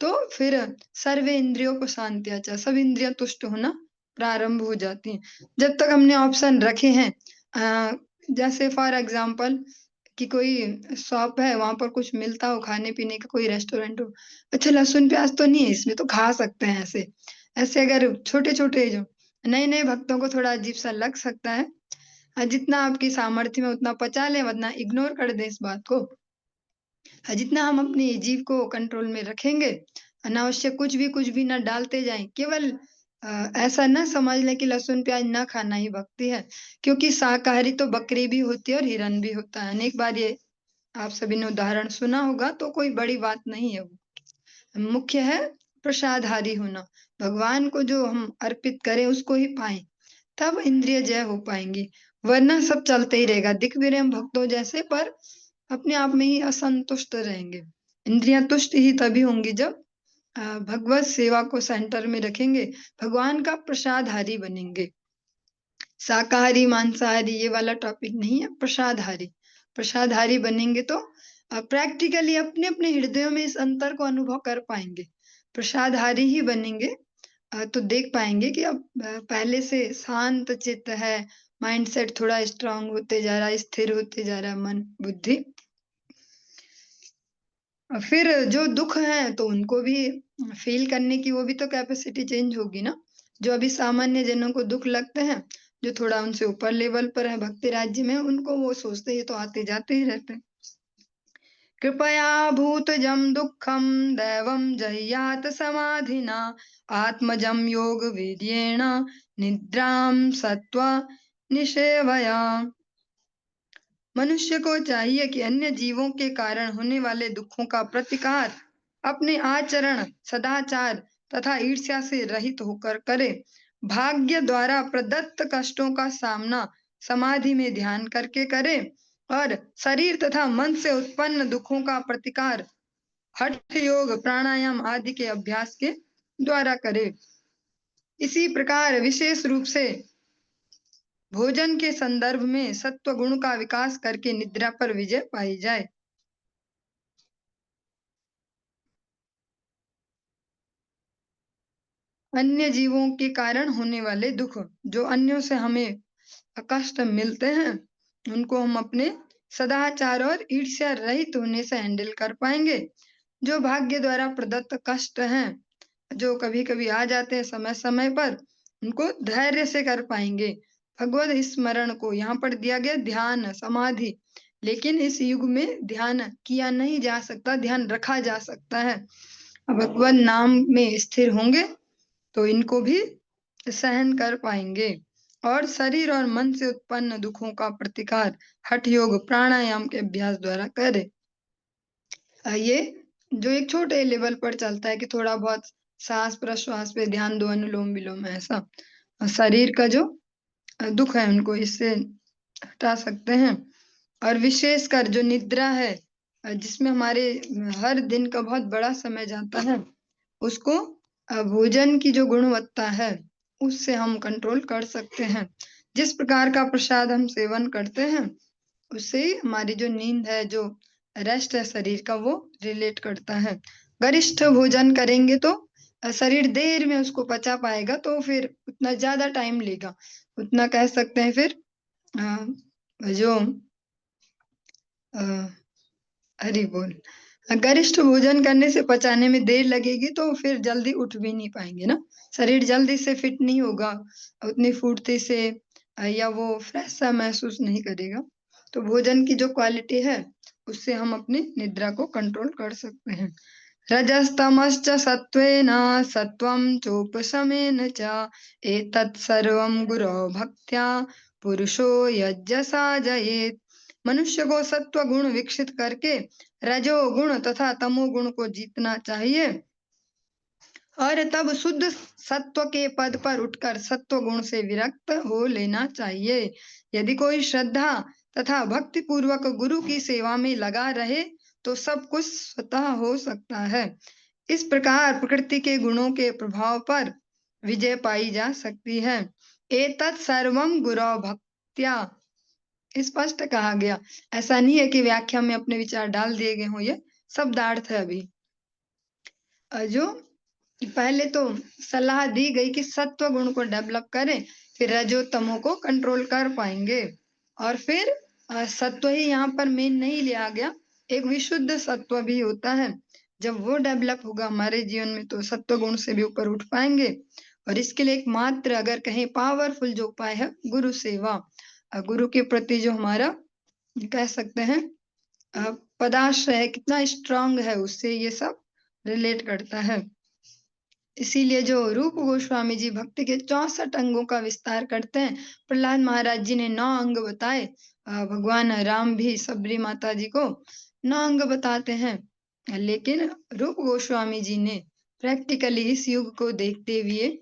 तो फिर सर्व इंद्रियों को शांत्या च, सब इंद्रियाँ तुष्ट होना प्रारंभ हो जाती हैं। जब तक हमने ऑप्शन रखे हैं, जैसे फॉर एग्ज़ाम्पल कि कोई शॉप है, वहाँ पर कुछ मिलता हो खाने-पीने का, कोई रेस्टोरेंट हो। अच्छा, लहसुन-प्याज़ तो नहीं है इसमें, तो खा सकते हैं ऐसे। ऐसे अगर छोटे-छोटे जो नए-नए भक्तों को थोड़ा अजीब-सा लग सकता है। जितना आपकी सामर्थ्य में उतना पचा लें, वरना इग्नोर कर दें इस बात को। जितना हम अपनी जीभ को कंट्रोल में रखेंगे, अनावश्यक कुछ भी ना डालते जाएँ, केवल ऐसा ना समझ लें कि लहसुन प्याज़ ना खाना ही भक्ति है, क्योंकि शाकाहारी तो बकरी भी होती है और हिरन भी होता है। अनेक बार ये आप सभी ने उदाहरण सुना होगा, तो कोई बड़ी बात नहीं है वो। मुख्य है प्रसादहारी होना। भगवान को जो हम अर्पित करें उसको ही पाएँ, तब इंद्रिय जय हो पाएँगी। वरना सब चलते ही रहेगा, दिख भी रहे हम भक्तों जैसे, पर अपने आप में ही असंतुष्ट रहेंगे। इंद्रियाँ तुष्ट ही तभी होंगी जब भगवत सेवा को सेंटर में रखेंगे, भगवान का प्रसादहारी बनेंगे। शाकाहारी, मांसाहारी ये वाला टॉपिक नहीं है, प्रसादहारी। प्रसादहारी बनेंगे तो प्रैक्टिकली अपने-अपने हृदयों में इस अंतर को अनुभव कर पाएँगे। प्रसादहारी ही बनेंगे तो देख पाएँगे कि अब पहले से शांत चित्त है, माइंडसेट थोड़ा स्ट्रॉन्ग होते जा रहा है, स्थिर होते जा रहा है मन, बुद्धि। फिर जो दुःख हैं तो उनको भी फ़ील करने की वो भी तो कैपेसिटी चेंज होगी ना। जो अभी सामान्य जनों को दुःख लगते हैं, जो थोड़ा उनसे ऊपर लेवल पर है भक्ति राज्य में, उनको वो सोचते हैं ये तो आते-जाते ही रहते हैं। कृपया भूतजं दुःखं दैवं जह्यात् समाधिना आत्मजं योगवीर्येण निद्रां सत्त्वा निषेवया। मनुष्य को चाहिए कि अन्य जीवों के कारण होने वाले दुखों का प्रतिकार अपने आचरण, सदाचार तथा ईर्ष्या से रहित होकर करे। भाग्य द्वारा प्रदत्त कष्टों का सामना समाधि में ध्यान करके करे और शरीर तथा मन से उत्पन्न दुखों का प्रतिकार हठ योग, प्राणायाम आदि के अभ्यास के द्वारा करे। इसी प्रकार विशेष रूप से भोजन के संदर्भ में सत्व गुण का विकास करके निद्रा पर विजय पाई जाए। अन्य जीवों के कारण होने वाले दुख, जो अन्यों से हमें कष्ट मिलते हैं, उनको हम अपने सदाचार और ईर्ष्या रहित होने से हैंडल कर पाएँगे। जो भाग्य द्वारा प्रदत्त कष्ट हैं, जो कभी-कभी आ जाते हैं समय-समय पर, उनको धैर्य से कर पाएँगे। भगवत स्मरण को यहाँ पर दिया गया ध्यान, समाधि, लेकिन इस युग में ध्यान किया नहीं जा सकता, ध्यान रखा जा सकता है। भगवत नाम में स्थिर होंगे तो इनको भी सहन कर पाएँगे और शरीर और मन से उत्पन्न दुखों का प्रतिकार हठ योग, प्राणायाम के अभ्यास द्वारा करें। ये जो एक छोटे लेवल पर चलता है कि थोड़ा बहुत साँस-प्रश्वास पे ध्यान दो, अनुलोम-विलोम ऐसा। शरीर का जो दुःख है उनको इससे हटा सकते हैं और विशेषकर जो निद्रा है जिसमें हमारे हर दिन का बहुत बड़ा समय जाता है, उसको भोजन की जो गुणवत्ता है, उससे हम कंट्रोल कर सकते हैं। जिस प्रकार का प्रसाद हम सेवन करते हैं, उससे ही हमारी जो नींद है, जो रेस्ट है शरीर का, वो रिलेट करता है। गरिष्ठ भोजन करेंगे तो शरीर देर में उसको पचा पाएगा, तो फिर उतना ज़्यादा टाइम लेगा। उतना कह सकते हैं फिर जो अ, हरि बोल। गरिष्ठ भोजन करने से पचाने में देर लगेगी तो फिर जल्दी उठ भी नहीं पाएँगे ना। शरीर जल्दी से फिट नहीं होगा, उतनी फुर्ती से या वो फ्रेश सा महसूस नहीं करेगा। तो भोजन की जो क्वालिटी है, उससे हम अपनी निद्रा को कंट्रोल कर सकते हैं। रजस्तमश्च सत्त्वेन सत्त्वं चोपशमेन च एतत् सर्वं गुरौ भक्त्या पुरुषो यज्ञसाधयेत्। मनुष्य को सत्व गुण विकसित करके रजोगुण तथा तमोगुण को जीतना चाहिए और तब शुद्ध सत्व के पद पर उठकर सत्व गुण से विरक्त हो लेना चाहिए। यदि कोई श्रद्धा तथा भक्ति पूर्वक गुरु की सेवा में लगा रहे तो सब कुछ स्वतः हो सकता है। इस प्रकार प्रकृति के गुणों के प्रभाव पर विजय पाई जा सकती है। एतत् सर्वं गुरौ भक्त्या स्पष्ट कहा गया। ऐसा नहीं है कि व्याख्या में अपने विचार डाल दिए गए हों, ये शब्दार्थ है अभी। जो पहले तो सलाह दी गई कि सत्व गुण को डेवलप करें, फिर रजो तमो को कंट्रोल कर पाएंगे। और फिर सत्व ही यहाँ पर मेन नहीं लिया गया, एक विशुद्ध सत्व भी होता है। जब वो डेवलप होगा हमारे जीवन में तो सत्व गुण से भी ऊपर उठ पाएंगे। और इसके लिए एकमात्र अगर कहें पावरफुल जो उपाय है गुरु सेवा। गुरु के प्रति जो हमारा कह सकते हैं पदाश्रय कितना स्ट्रांग है, उससे ये सब रिलेट करता है। इसीलिए जो रूप गोस्वामी जी भक्ति के 64 अंगों का विस्तार करते हैं। प्रहलाद महाराज जी ने 9 अंग बताए, भगवान राम भी सबरी माता जी को 9 अंग बताते हैं। लेकिन रूप गोस्वामी जी ने प्रैक्टिकली इस युग को देखते हुए,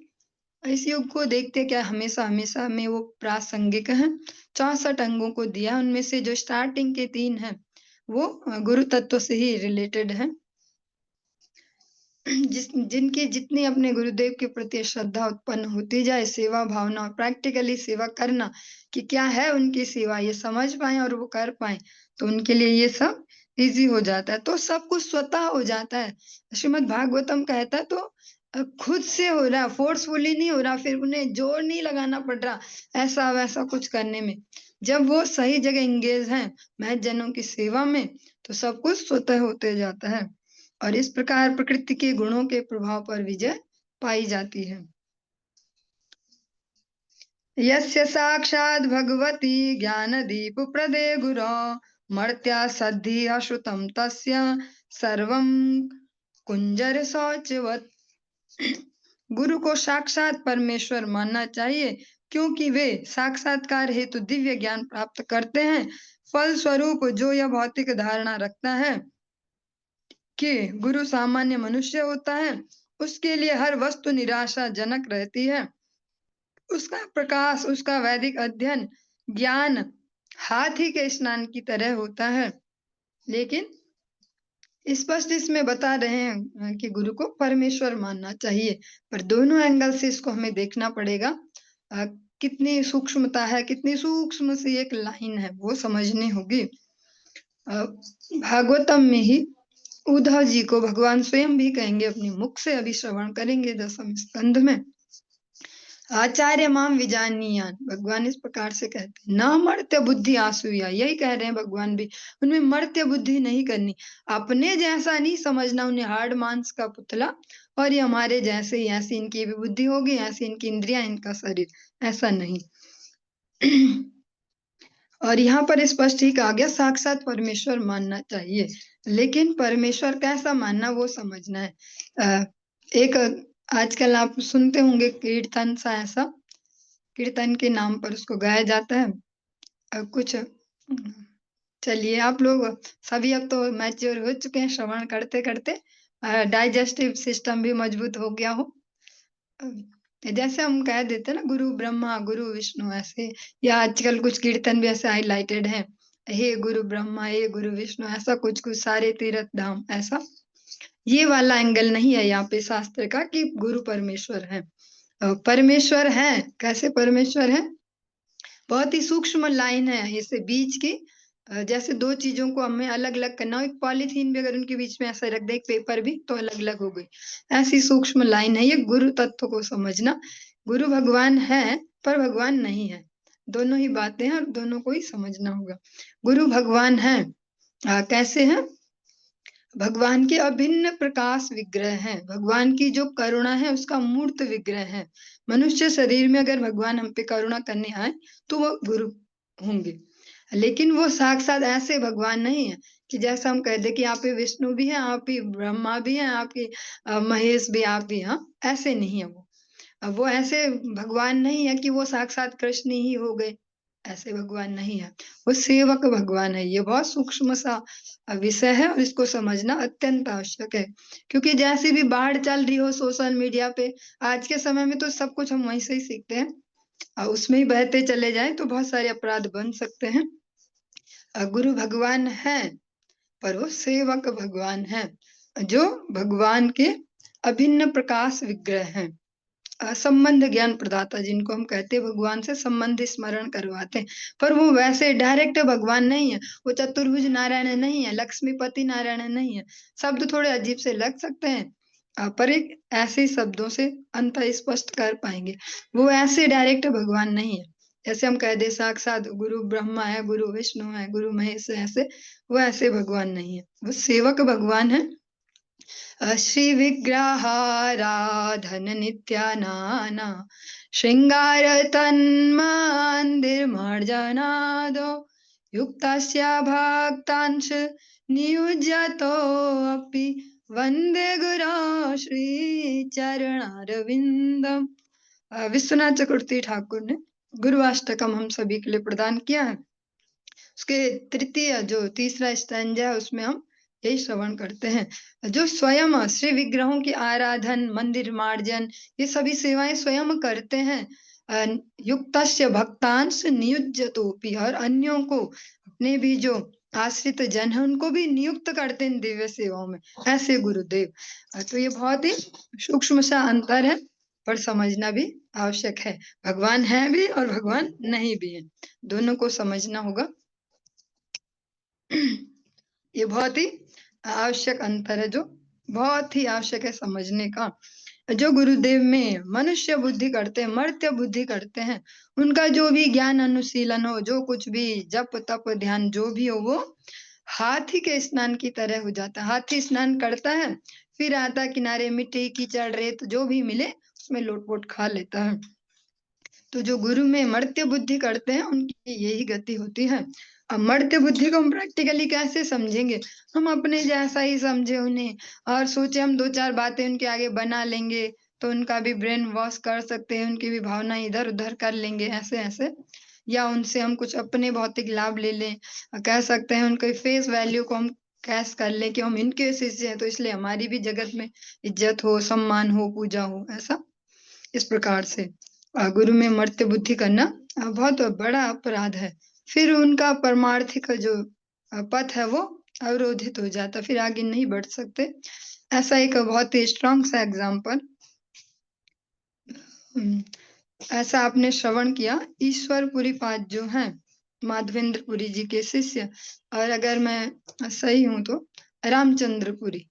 इस युग को देखते क्या हमेशा हमेशा में वो प्रासंगिक है। 64 अंगों को दिया, उनमें से जो स्टार्टिंग के 3 हैं वो गुरु तत्व से ही रिलेटेड है। जिनकी जितनी अपने गुरुदेव के प्रति श्रद्धा उत्पन्न होती जाए, सेवा भावना और प्रैक्टिकली सेवा करना कि क्या है उनकी सेवा, ये समझ पाए और वो कर पाए, तो उनके लिए ये सब इजी हो जाता है। तो सब कुछ स्वतः हो जाता है। श्रीमद् भागवतम कहता है तो खुद से हो रहा, फोर्सफुली नहीं हो रहा, फिर उन्हें जोर नहीं लगाना पड़ रहा ऐसा वैसा कुछ करने में। जब वो सही जगह इंगेज हैं महत जनों की सेवा में, तो सब कुछ स्वतः होते जाता है। और इस प्रकार प्रकृति के गुणों के प्रभाव पर विजय पाई जाती है। यस्य साक्षात् भगवती ज्ञानदीप प्रदे गुरो मर्त्या सद्धि अश्रुतं तस्य सर्वं कुंजर शौचवत्। गुरु को साक्षात परमेश्वर मानना चाहिए, क्योंकि वे साक्षात्कार हेतु दिव्य ज्ञान प्राप्त करते हैं। फल स्वरूप जो यह भौतिक धारणा रखता है कि गुरु सामान्य मनुष्य होता है, उसके लिए हर वस्तु निराशाजनक रहती है। उसका प्रकाश, उसका वैदिक अध्ययन ज्ञान हाथी के स्नान की तरह होता है। लेकिन स्पष्ट इसमें बता रहे हैं कि गुरु को परमेश्वर मानना चाहिए, पर दोनों एंगल से इसको हमें देखना पड़ेगा। कितनी सूक्ष्मता है, कितनी सूक्ष्म सी एक लाइन है, वो समझनी होगी। भागवतम में ही उद्धव जी को भगवान स्वयं भी कहेंगे अपने मुख से, अभी श्रवण करेंगे 10वें स्कंध में। आचार्य माम विजानीयान, भगवान इस प्रकार से कहते हैं, न मर्त्य बुद्धि आसूया, यही कह रहे हैं भगवान भी, उनमें मर्त्य बुद्धि नहीं करनी, अपने जैसा नहीं समझना उन्हें हार्ड मांस का पुतला, और ये हमारे जैसे ही, ऐसी इनकी भी बुद्धि होगी, ऐसी इनकी इंद्रियां, इनका शरीर, ऐसा नहीं। और यहाँ पर स्पष्ट ही कहा गया साक्षात परमेश्वर मानना चाहिए, लेकिन परमेश्वर कैसा मानना वो समझना है। एक आजकल आप सुनते होंगे कीर्तन सा, ऐसा कीर्तन के नाम पर उसको गाया जाता है कुछ। चलिए आप लोग सभी अब तो मैच्योर हो चुके हैं, श्रवण करते करते डाइजेस्टिव सिस्टम भी मजबूत हो गया हो। जैसे हम कह देते हैं ना गुरु ब्रह्मा गुरु विष्णु, ऐसे, या आजकल कुछ कीर्तन भी ऐसे हाईलाइटेड है, हे गुरु ब्रह्मा हे गुरु विष्णु, ऐसा कुछ कुछ सारे तीर्थ धाम, ऐसा ये वाला एंगल नहीं है यहाँ पे शास्त्र का कि गुरु परमेश्वर है। परमेश्वर है, कैसे परमेश्वर है, बहुत ही सूक्ष्म लाइन है इसे बीच की। जैसे दो चीजों को हमें अलग अलग करना हो, एक पॉलीथीन भी अगर उनके बीच में ऐसा रख दे, एक पेपर भी, तो अलग अलग हो गई, ऐसी सूक्ष्म लाइन है ये गुरु तत्व को समझना। गुरु भगवान है पर भगवान नहीं है, दोनों ही बातें हैं और दोनों को ही समझना होगा। गुरु भगवान है, कैसे है, भगवान के अभिन्न प्रकाश विग्रह हैं, भगवान की जो करुणा है उसका मूर्त विग्रह है। मनुष्य शरीर में अगर भगवान हम पे करुणा करने आए तो वो गुरु होंगे, लेकिन वो साक्षात ऐसे भगवान नहीं है कि जैसा हम कह दे कि आप ही विष्णु भी हैं, आप ही ब्रह्मा भी हैं, आपकी महेश भी आप ही, हाँ ऐसे नहीं है वो। अब वो ऐसे भगवान नहीं है कि वो साक्षात कृष्ण ही हो गए, ऐसे भगवान नहीं है, वो सेवक भगवान है। ये बहुत सूक्ष्म सा विषय है और इसको समझना अत्यंत आवश्यक है, क्योंकि जैसी भी बाढ़ चल रही हो सोशल मीडिया पे आज के समय में, तो सब कुछ हम वहीं से ही सीखते हैं और उसमें ही बहते चले जाएं तो बहुत सारे अपराध बन सकते हैं। गुरु भगवान है पर वो सेवक भगवान है, जो भगवान के अभिन्न प्रकाश विग्रह हैं। संबंध ज्ञान प्रदाता जिनको हम कहते हैं, भगवान से संबंध स्मरण करवाते हैं, पर वो वैसे डायरेक्ट भगवान नहीं है, वो चतुर्भुज नारायण नहीं है, लक्ष्मीपति नारायण नहीं है। शब्द थोड़े अजीब से लग सकते हैं, पर एक ऐसे शब्दों से अंत स्पष्ट कर पाएंगे। वो ऐसे डायरेक्ट भगवान नहीं है, जैसे हम कह दे साक्षात गुरु ब्रह्मा है, गुरु विष्णु है, गुरु महेश है, ऐसे वो ऐसे भगवान नहीं है, वो सेवक भगवान है। श्री विग्रहाराधन नित्यानाना श्रृंगार तन्मन्दिरमर्जनादो युक्तस्य भक्तांश नियुज्यतोऽपि वन्दे गुरो श्री चरणारविंदम। विश्वनाथ चक्रवर्ती ठाकुर ने गुरुवाष्टकम हम सभी के लिए प्रदान किया है। उसके तृतीय जो तीसरा स्टैंजा है उसमें हम यही श्रवण करते हैं। जो स्वयं श्री विग्रहों की आराधन, मंदिर मार्जन, ये सभी सेवाएं स्वयं करते हैं। युक्तस्य भक्तांश नियुज्यतोपि, और अन्यों को, अपने भी जो आश्रित जन है उनको भी नियुक्त करते हैं दिव्य सेवाओं में, ऐसे गुरुदेव। तो ये बहुत ही सूक्ष्म सा अंतर है, पर समझना भी आवश्यक है। भगवान है भी और भगवान नहीं भी है, दोनों को समझना होगा। ये बहुत ही आवश्यक अंतर है, जो बहुत ही आवश्यक है समझने का। जो गुरुदेव में मनुष्य बुद्धि करते हैं, मर्त्य बुद्धि करते हैं, उनका जो भी ज्ञान अनुशीलन हो, जो कुछ भी जप तप ध्यान जो भी हो, वो हाथी के स्नान की तरह हो जाता है। हाथी स्नान करता है, फिर आता किनारे मिट्टी कीचड़ रेत जो भी मिले उसमें लोटपोट खा लेता है। तो जो गुरु में मर्त्य बुद्धि करते हैं उनकी यही गति होती है। अब मर्त्य बुद्धि को हम प्रैक्टिकली कैसे समझेंगे? हम अपने जैसा ही समझे उन्हें, और सोचे हम दो चार बातें उनके आगे बना लेंगे तो उनका भी ब्रेन वॉश कर सकते हैं, उनकी भी भावना इधर उधर कर लेंगे ऐसे ऐसे, या उनसे हम कुछ अपने भौतिक लाभ ले लें, कह सकते हैं उनके फेस वैल्यू को हम कैश कर लें कि हम इनके शिष्य हैं तो इसलिए हमारी भी जगत में इज्जत हो, सम्मान हो, पूजा हो, ऐसा इस प्रकार से गुरु में मर्त्य बुद्धि करना बहुत बड़ा अपराध है। फिर उनका परमार्थिक जो पथ है वो अवरोधित हो जाता, फिर आगे नहीं बढ़ सकते। ऐसा एक बहुत ही स्ट्रॉन्ग सा एग्जाम्पल, ऐसा आपने श्रवण किया ईश्वरपुरी पाद जो हैं माधवेंद्रपुरी जी के शिष्य, और अगर मैं सही हूं तो रामचंद्रपुरी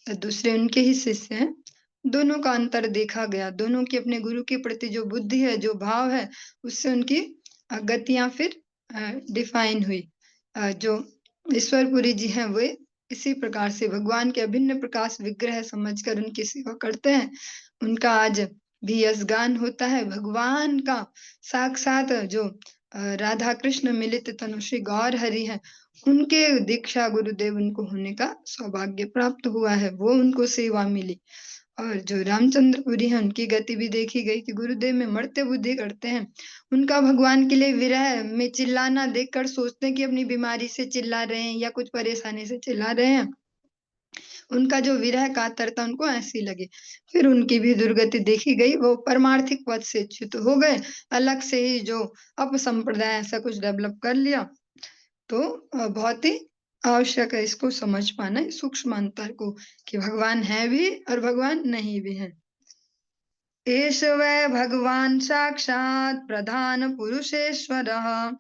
दूसरे उनके ही शिष्य हैं। दोनों का अंतर देखा गया, दोनों की अपने गुरु के प्रति जो बुद्धि है, जो भाव है, उससे उनकी गतियां फिर डिफाइन हुई। जो ईश्वरपुरी जी हैं वे इसी प्रकार से भगवान के अभिन्न प्रकाश विग्रह समझकर उनकी सेवा करते हैं। उनका आज भी यशगान होता है। भगवान का साक्षात जो राधा कृष्ण मिलित तनु श्री गौर हरि है, उनके दीक्षा गुरुदेव उनको होने का सौभाग्य प्राप्त हुआ है, वो उनको सेवा मिली। और जो रामचंद्रपुरी है उनकी गति भी देखी गई कि गुरुदेव में मर्त्य बुद्धि करते हैं। उनका भगवान के लिए विरह में चिल्लाना देखकर सोचते हैं कि अपनी बीमारी से चिल्ला रहे हैं या कुछ परेशानी से चिल्ला रहे हैं। उनका जो विरह कातरता उनको ऐसी लगे, फिर उनकी भी दुर्गति देखी गई, वो परमार्थिक पद से च्युत हो गए, अलग से ही जो अपसंप्रदाय ऐसा कुछ डेवलप कर लिया। तो बहुत ही आवश्यक है इसको समझ पाना, इस सूक्ष्म अंतर को, कि भगवान है भी और भगवान नहीं भी है। एष वै भगवान साक्षात् प्रधान पुरुषेश्वरः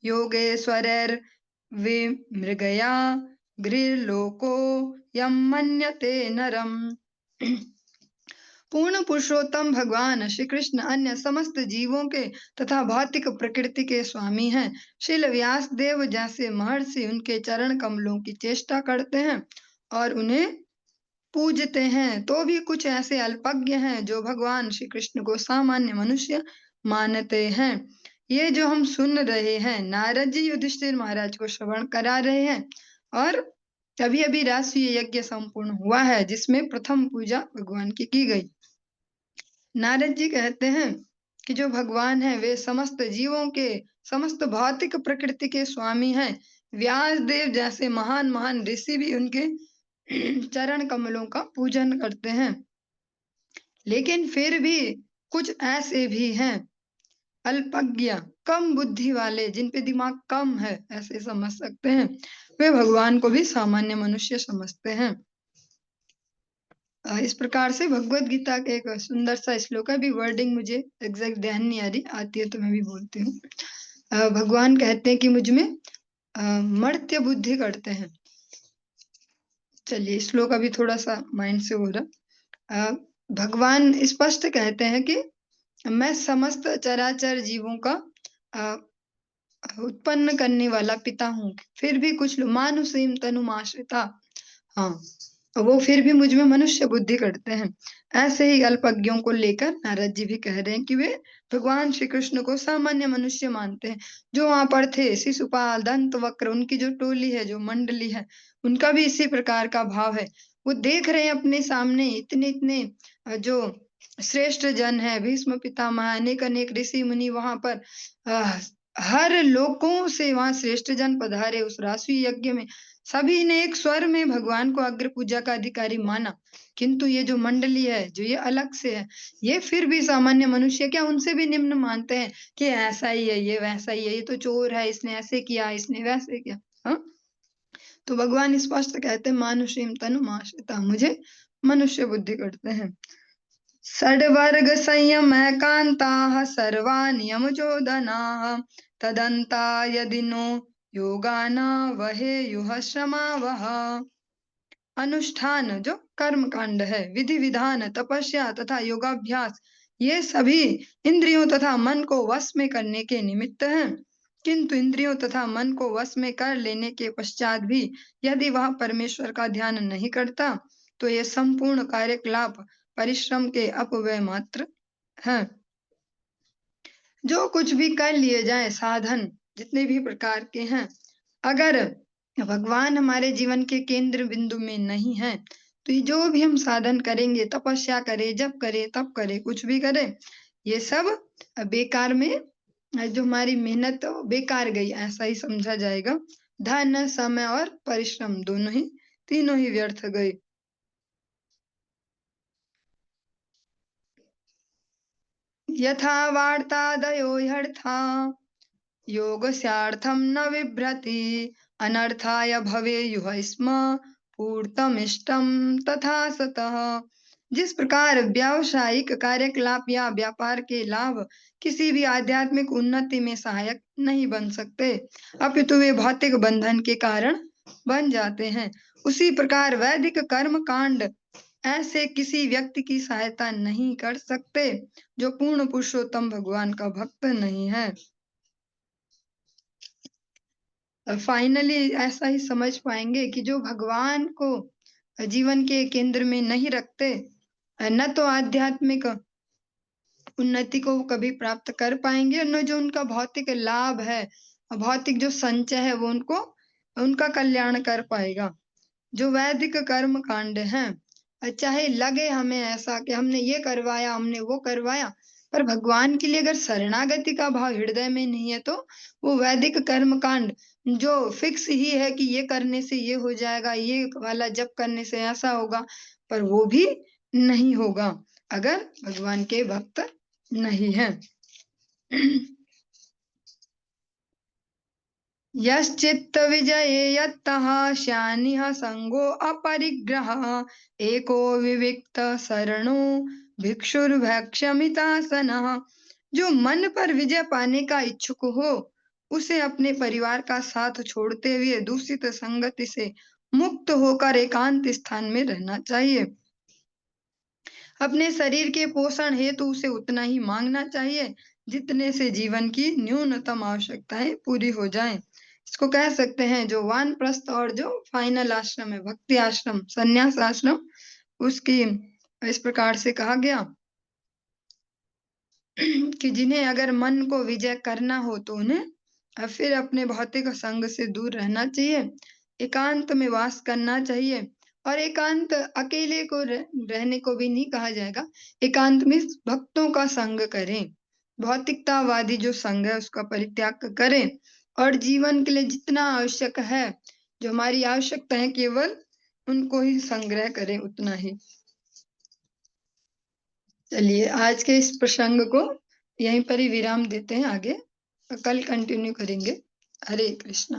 योगेश्वरैर्विमृगया गृह्लोको यं मन्यते नरम्। पूर्ण पुरुषोत्तम भगवान श्री कृष्ण अन्य समस्त जीवों के तथा भौतिक प्रकृति के स्वामी हैं। श्रील व्यास देव जैसे महर्षि उनके चरण कमलों की चेष्टा करते हैं और उन्हें पूजते हैं, तो भी कुछ ऐसे अल्पज्ञ हैं जो भगवान श्री कृष्ण को सामान्य मनुष्य मानते हैं। ये जो हम सुन रहे हैं, नारद जी युधिष्ठिर महाराज को श्रवण करा रहे हैं, और अभी अभी राष्ट्रीय यज्ञ संपूर्ण हुआ है जिसमें प्रथम पूजा भगवान की गई। नारद जी कहते हैं कि जो भगवान है वे समस्त जीवों के, समस्त भौतिक प्रकृति के स्वामी हैं। व्यास देव जैसे महान महान ऋषि भी उनके चरण कमलों का पूजन करते हैं। लेकिन फिर भी कुछ ऐसे भी हैं अल्पज्ञ, कम बुद्धि वाले, जिन पे दिमाग कम है, ऐसे समझ सकते हैं। वे भगवान को भी सामान्य मनुष्य समझते हैं। इस प्रकार से भगवत गीता का एक सुंदर सा श्लोक है। अभी वर्डिंग मुझे एग्जैक्ट ध्यान नहीं आ रही, आती है तो मैं भी बोलती हूँ। भगवान कहते हैं कि मुझ में मर्त्य बुद्धि करते हैं। चलिए, श्लोक अभी थोड़ा सा माइंड से हो रहा। भगवान स्पष्ट कहते हैं कि मैं समस्त चराचर जीवों का उत्पन्न करने वाला पिता हूँ। फिर भी कुछ लोग मानुषीम तनुमाश्रिता, हाँ, वो फिर भी मुझ में मनुष्य बुद्धि करते हैं। ऐसे ही अल्पज्ञों को लेकर नारद जी भी कह रहे हैं कि वे भगवान श्री कृष्ण को सामान्य मनुष्य मानते हैं। जो वहां पर थे शिशुपाल, दंत वक्र, उनकी जो टोली है, जो मंडली है, उनका भी इसी प्रकार का भाव है। वो देख रहे हैं अपने सामने इतने इतने जो श्रेष्ठ जन है, भीष्म पितामह, अनेक अनेक ऋषि मुनि वहां पर हर लोकों से वहां श्रेष्ठ जन पधारे उस राष्ट्रीय यज्ञ में। सभी ने एक स्वर में भगवान को अग्र पूजा का अधिकारी माना। किंतु ये जो मंडली है, जो ये अलग से है, ये फिर भी सामान्य मनुष्य क्या उनसे भी निम्न मानते हैं कि ऐसा ही है, ये वैसा ही है, ये तो चोर है, इसने ऐसे किया, इसने वैसे किया। हाँ, तो भगवान स्पष्ट कहते हैं मानुषीम तनुमाश्रिता, मुझे मनुष्य बुद्धि करते हैं। षड्वर्ग संयम कांताः सर्वा नियम चोदनाः तदंता यदिनो योगाना वहे युह श्रमावह। अनुष्ठान जो कर्म कांड है, विधि विधान, तपस्या तथा योगाभ्यास, ये सभी इंद्रियों तथा मन को वश में करने के निमित्त हैं। किंतु इंद्रियों तथा मन को वश में कर लेने के पश्चात भी यदि वह परमेश्वर का ध्यान नहीं करता, तो ये संपूर्ण कार्यकलाप परिश्रम के अपव्यय मात्र हैं। जो कुछ भी कर लिए जाए साधन, जितने भी प्रकार के हैं, अगर भगवान हमारे जीवन के केंद्र बिंदु में नहीं है, तो ये जो भी हम साधन करेंगे, तपस्या करें, जब करें, तब करें, कुछ भी करें, ये सब बेकार में, जो हमारी मेहनत बेकार गई, ऐसा ही समझा जाएगा। धन, समय और परिश्रम दोनों ही, तीनों ही व्यर्थ गए। यथा वार्तादयो ह्यर्था योगस्यार्थं न बिभ्रति अनर्थाय भवेयुः स्म पूर्तमिष्टं तथा सतः। जिस प्रकार व्यावसायिक कार्यकलाप या व्यापार के लाभ किसी भी आध्यात्मिक उन्नति में सहायक नहीं बन सकते, अपितु वे भौतिक बंधन के कारण बन जाते हैं, उसी प्रकार वैदिक कर्म कांड ऐसे किसी व्यक्ति की सहायता नहीं कर सकते जो पूर्ण पुरुषोत्तम भगवान का भक्त नहीं है। फाइनली ऐसा ही समझ पाएंगे कि जो भगवान को जीवन के केंद्र में नहीं रखते, न तो आध्यात्मिक उन्नति को कभी प्राप्त कर पाएंगे, और न जो उनका भौतिक लाभ है, भौतिक जो संचय है, वो उनको उनका कल्याण कर पाएगा। जो वैदिक कर्म कांड हैं, चाहे लगे हमें ऐसा कि हमने ये करवाया, हमने वो करवाया, पर भगवान के लिए अगर शरणागति का भाव हृदय में नहीं है, तो वो वैदिक कर्म कांड जो फिक्स ही है कि ये करने से ये हो जाएगा, ये वाला जप करने से ऐसा होगा, पर वो भी नहीं होगा अगर भगवान के भक्त नहीं है। यश्चित्त विजये यत्तः श्यानिह संगो अपरिग्रहः एको विविक्त शरणो भिक्षुर्भक्ष्यमितासनः। जो मन पर विजय पाने का इच्छुक हो, उसे अपने परिवार का साथ छोड़ते हुए दूषित संगति से मुक्त होकर एकांत स्थान में रहना चाहिए। अपने शरीर के पोषण हेतु उसे उतना ही मांगना चाहिए जितने से जीवन की न्यूनतम आवश्यकताएं पूरी हो जाएं। इसको कह सकते हैं जो वानप्रस्थ और जो फाइनल आश्रम है, भक्ति आश्रम, संन्यास आश्रम, उसकी इस प्रकार से कहा गया कि जिन्हें अगर मन को विजय करना हो तो उन्हें फिर अपने भौतिक संग से दूर रहना चाहिए, एकांत में वास करना चाहिए। और एकांत अकेले को रहने को भी नहीं कहा जाएगा, एकांत में भक्तों का संग करें, भौतिकतावादी जो संग है उसका परित्याग करें, और जीवन के लिए जितना आवश्यक है, जो हमारी आवश्यकता है, केवल उनको ही संग्रह करें, उतना ही। चलिए, आज के इस प्रसंग को यहीं पर ही विराम देते हैं, आगे कल कंटिन्यू करेंगे। हरे कृष्णा।